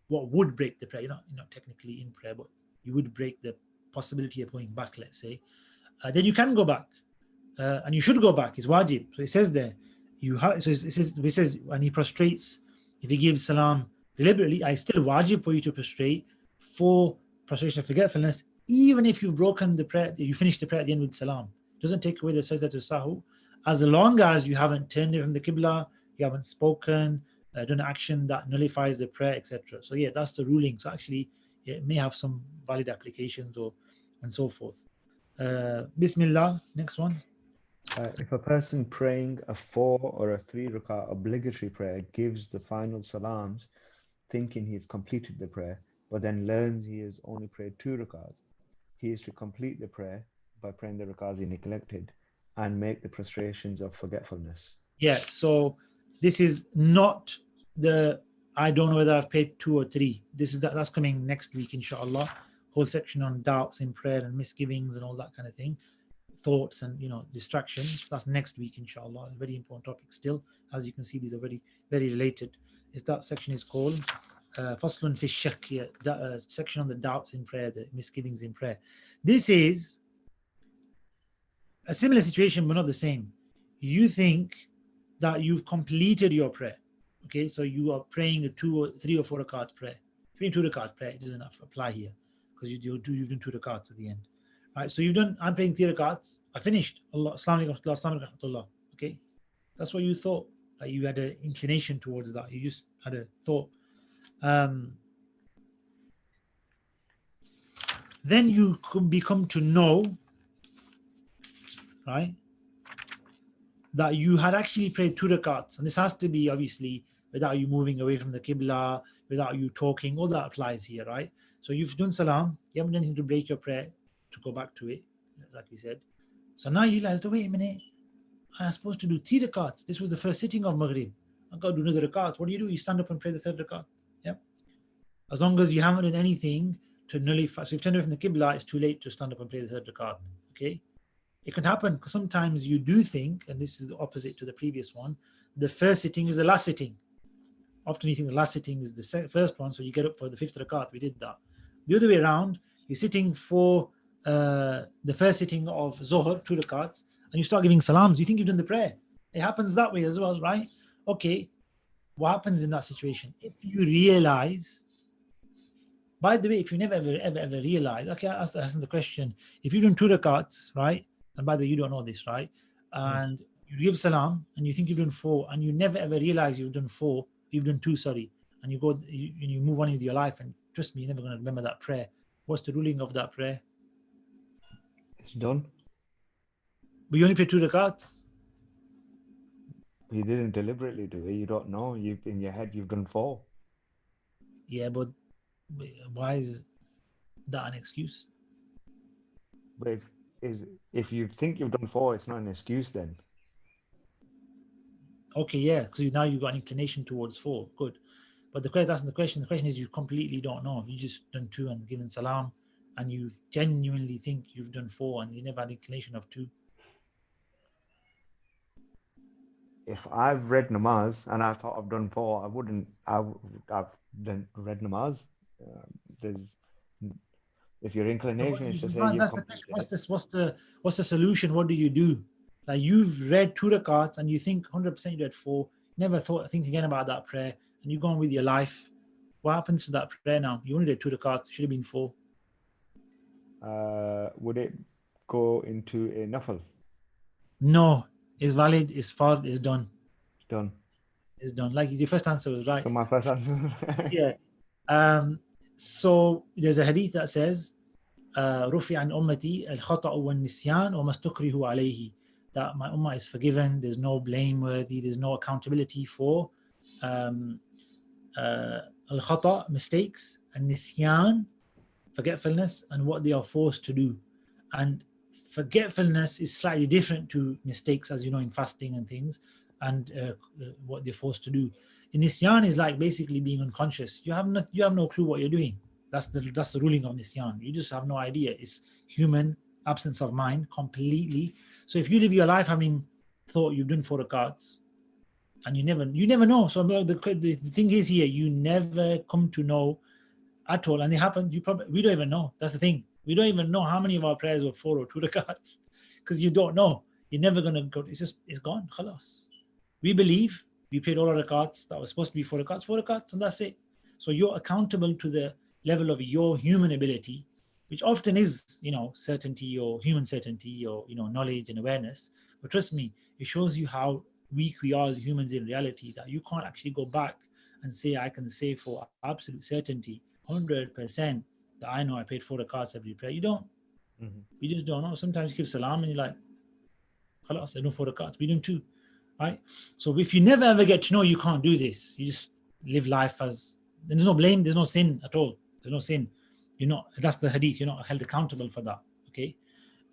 What would break the prayer? You're not technically in prayer, but you would break the possibility of going back, let's say, then you can go back, and you should go back. It's wajib. So it says there, it says when he prostrates, if he gives salam deliberately, it's still wajib for you to prostrate for prostration of forgetfulness, even if you've broken the prayer, you finish the prayer at the end with salam. It doesn't take away the sajdatul sahu, as long as you haven't turned it from the qibla, you haven't spoken, done action that nullifies the prayer, etc. So yeah, that's the ruling. So actually, it may have some valid applications and so forth. Bismillah, next one. If a person praying a 4 or a 3 rak'ah obligatory prayer gives the final salams thinking he's completed the prayer, but then learns he has only prayed 2 rak'ahs, he is to complete the prayer by praying the rak'ahs he neglected and make the prostrations of forgetfulness. Yeah, so this is not the, I don't know whether I've paid 2 or 3. That's coming next week, inshallah. Whole section on doubts in prayer and misgivings and all that kind of thing. Thoughts and distractions. That's next week, inshallah. A very important topic still. As you can see, these are very, very related. That section is called Faslun fi Shaykh, section on the doubts in prayer, the misgivings in prayer. This is a similar situation, but not the same. You think that you've completed your prayer. Okay, so you are praying a 2 or 3 or 4 rakat prayer. Praying 2 rakat prayer, it doesn't apply here because you've done 2 rakats at the end. Right, so I'm praying 3 rakats. I finished. Allah, Assalamu alaikum. Okay, that's what you thought. Like you had an inclination towards that. You just had a thought. Then you could become to know, right, that you had actually prayed 2 rakats, and this has to be obviously without you moving away from the qibla, without you talking. All that applies here, right? So you've done salam, you haven't done anything to break your prayer, to go back to it, like we said. So now you realize, wait a minute, I'm supposed to do 3 rakats. This was the first sitting of Maghrib. I've got to do another rakat. What do? You stand up and pray the 3rd rakat. Yeah. As long as you haven't done anything to nullify. So if you've turned away from the qibla, it's too late to stand up and play the 3rd rakat. Okay. It can happen because sometimes you do think, and this is the opposite to the previous one, the first sitting is the last sitting. Often you think the last sitting is the first one, so you get up for the 5th rakat. We did that. The other way around, you're sitting for the first sitting of Zohar, 2 rakats, and you start giving salams. You think you've done the prayer. It happens that way as well, right? Okay, what happens in that situation? If you realize, by the way, if you never ever realize, okay, I asked the question, if you've done 2 rakats, right? And by the way, you don't know this, right? And you give salam and you think you've done 4 and you never ever realize you've done 4, you've done 2, sorry. And you move on with your life, and trust me, you're never going to remember that prayer. What's the ruling of that prayer? It's done. But you only pray 2 rakats. You didn't deliberately do it. You don't know. In your head, you've done 4. Yeah, but why is that an excuse? But if you think you've done 4, it's not an excuse then. Okay, yeah, because now you've got an inclination towards 4. Good. But that's not the question. The question is you completely don't know. You just done 2 and given salam, and you genuinely think you've done 4 and you never had inclination of 2. If I've read namaz and I thought I've done 4, I've read namaz. If your inclination is to say you've completed it. What's the solution? What do you do? Like you've read 2 rakats and you think 100% you read 4, never think again about that prayer, and you go on with your life. What happens to that prayer now? You only did 2 rakats, should have been 4. Would it go into a nafil? No, it's valid, it's fard, it's done. It's done. It's done. Like your first answer was right. So my first answer. Yeah. So there's a hadith that says, رفع عن أمتي الخطأ والنسيان وما استكرهوا عليه, that my ummah is forgiven, there's no blameworthy, there's no accountability for al-khata, mistakes, and nisyan, forgetfulness, and what they are forced to do. And forgetfulness is slightly different to mistakes, as you know, in fasting and things, and what they're forced to do. In nisyan is like basically being unconscious. You have no clue what you're doing. That's the ruling of nisyan. You just have no idea. It's human absence of mind completely. So if you live your life having thought you've done 4 rakats, and you never know. So the thing is here, you never come to know at all, and it happens. We don't even know. That's the thing. We don't even know how many of our prayers were 4 or 2 rakats, because you don't know. You're never going to go. It's gone. Khalas. We believe we prayed all our rakats that was supposed to be 4 rakats, and that's it. So you're accountable to the level of your human ability, which often is, certainty or human certainty or, knowledge and awareness. But trust me, it shows you how weak we are as humans in reality, that you can't actually go back and say, I can say for absolute certainty, 100%, that I know I paid 4 rakats every prayer. You don't. Mm-hmm. You just don't know. Sometimes you give salam and you're like, khalas, I know 4 rakats. We do 2. Right? So if you never ever get to know you can't do this, you just live life as, there's no blame, there's no sin at all. There's no sin. That's the hadith, you're not held accountable for that. Okay.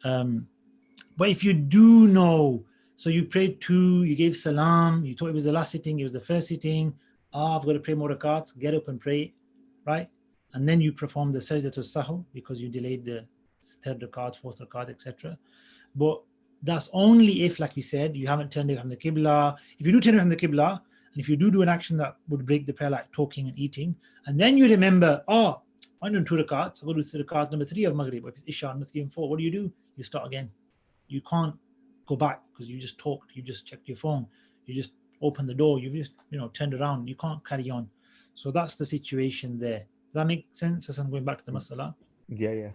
But if you do know, so you prayed 2, you gave salam, you thought it was the last sitting, it was the first sitting, I've got to pray more rakats, get up and pray, right? And then you perform the sajdatul sahu because you delayed the 3rd rakat, 4th rakat, etc. But that's only if, like we said, you haven't turned away from the Qibla. If you do turn away from the Qibla, and if you do an action that would break the prayer, like talking and eating, and then you remember, I'm doing 2 rakats, I've got to do rakat number 3 of Maghrib, or if it's Isha, number 3 and 4, what do? You start again. You can't go back because you just talked, you just checked your phone, you just opened the door, you've just, turned around, you can't carry on. So that's the situation there. Does that make sense as I'm going back to the masala? Yeah.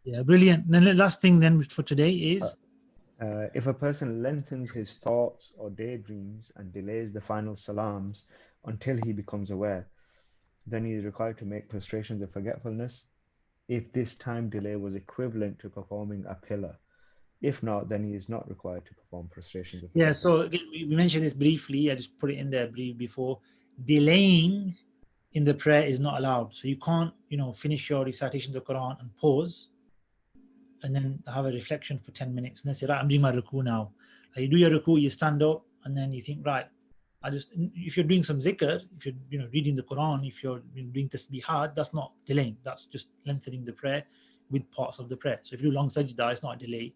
Yeah, brilliant. And then the last thing then for today is, if a person lengthens his thoughts or daydreams and delays the final salams until he becomes aware, then he is required to make prostrations of forgetfulness if this time delay was equivalent to performing a pillar. If not, then he is not required to perform prostrations of yeah, forgetfulness. so again, we mentioned this briefly. I just put it in there brief before. Delaying in the prayer is not allowed. So you can't, finish your recitation of the Quran and pause and then have a reflection for 10 minutes and then say, right, I'm doing my ruku now. Like you do your ruku, you stand up and then you think, right, if you're doing some zikr, if you're reading the Quran, if you're doing tasbihat, that's not delaying. That's just lengthening the prayer with parts of the prayer. So if you do long sajda, it's not a delay.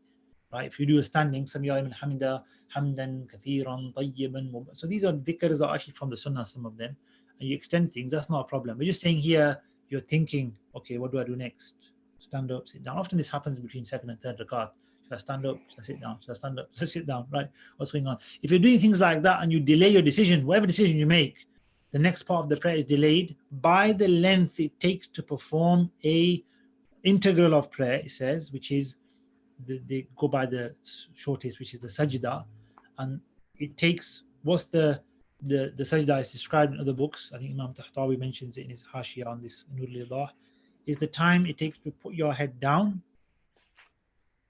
Right? If you do a standing, Sami'a min hamida, hamdan, kathiran, tayyiban. So these are dhikrs that are actually from the sunnah, some of them. And you extend things, that's not a problem. We're just saying here, you're thinking, okay, what do I do next? Stand up, sit down. Often this happens between 2nd and 3rd rakat. Should I stand up? Should I sit down? Should I stand up? Should I sit down? Right? What's going on? If you're doing things like that and you delay your decision, whatever decision you make, the next part of the prayer is delayed by the length it takes to perform a integral of prayer, it says, which is they go by the shortest, which is the sajda, and it takes what's the sajda is described in other books. I think Imam Tahtawi mentions it in his Hashia on this Nur al-Idaah, is the time it takes to put your head down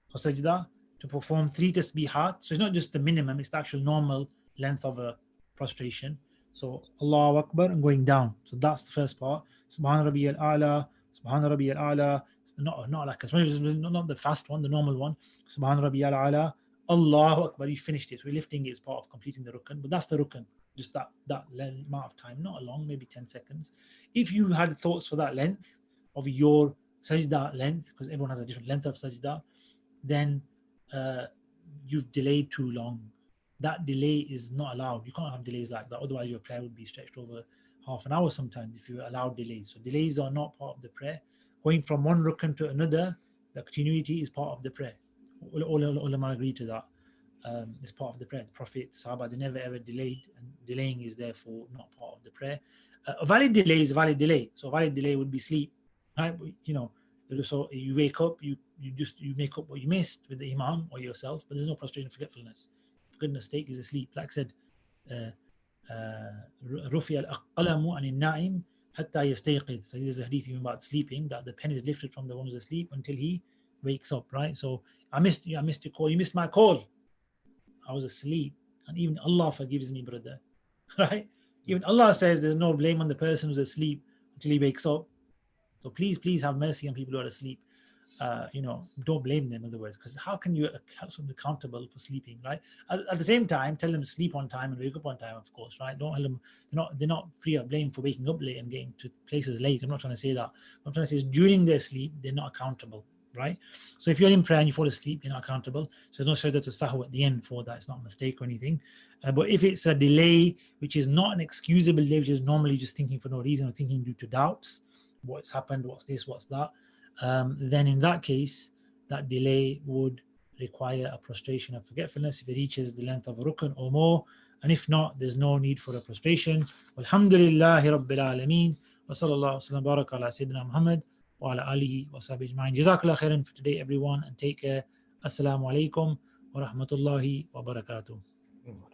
for sajda, to perform 3 tasbihat. So it's not just the minimum, it's the actual normal length of a prostration. So Allahu Akbar and going down. So that's the first part. Subhan Rabbi al-A'la, Subhan Rabbi al-A'la. Not like not the fast one, the normal one. Subhan Rabbi al-A'la, Allahu Akbar. You finished it. So lifting is part of completing the rukn, but that's the rukn. Just that amount of time, not long, maybe 10 seconds. If you had thoughts for that length of your sajda length, because everyone has a different length of sajda, then you've delayed too long. That delay is not allowed. You can't have delays like that. Otherwise, your prayer would be stretched over half an hour sometimes if you allow delays. So delays are not part of the prayer. Going from one rukn to another, the continuity is part of the prayer. All ulama agree to that. It's part of the prayer. The Prophet, the Sahaba, they never ever delayed, and delaying is therefore not part of the prayer. A valid delay is a valid delay. So a valid delay would be sleep, right? So you wake up, you make up what you missed with the imam or yourself, but there's no prostration of forgetfulness. For goodness sake, you're asleep. Like I said, رفع القلم عن النائم حتى يستيقظ. So there's a hadith even about sleeping, that the pen is lifted from the one who's asleep until he wakes up, right? So I missed your call. You missed my call. I was asleep, and even Allah forgives me, brother. Right? Even Allah says there's no blame on the person who's asleep until he wakes up. So please have mercy on people who are asleep. Don't blame them, in other words, because how can you hold them accountable for sleeping, right? At the same time, tell them to sleep on time and wake up on time, of course, right? Don't tell them they're not free of blame for waking up late and getting to places late. I'm not trying to say that. What I'm trying to say is during their sleep, they're not accountable, right? So if you're in prayer and you fall asleep, you're not accountable. So there's no sajda to sahu at the end for that. It's not a mistake or anything. But if it's a delay, which is not an excusable delay, which is normally just thinking for no reason or thinking due to doubts, what's happened, what's this, what's that, then in that case, that delay would require a prostration of forgetfulness if it reaches the length of a rukn or more. And if not, there's no need for a prostration. Alhamdulillahi Rabbil Alameen. Wa sallallahu wasallam baraka ala Sayyidina Muhammad wa ala alihi wa sahbihi ajma'in. Jazakallah khairan for today, everyone, and take care. Assalamu alaikum wa rahmatullahi wa barakatuh.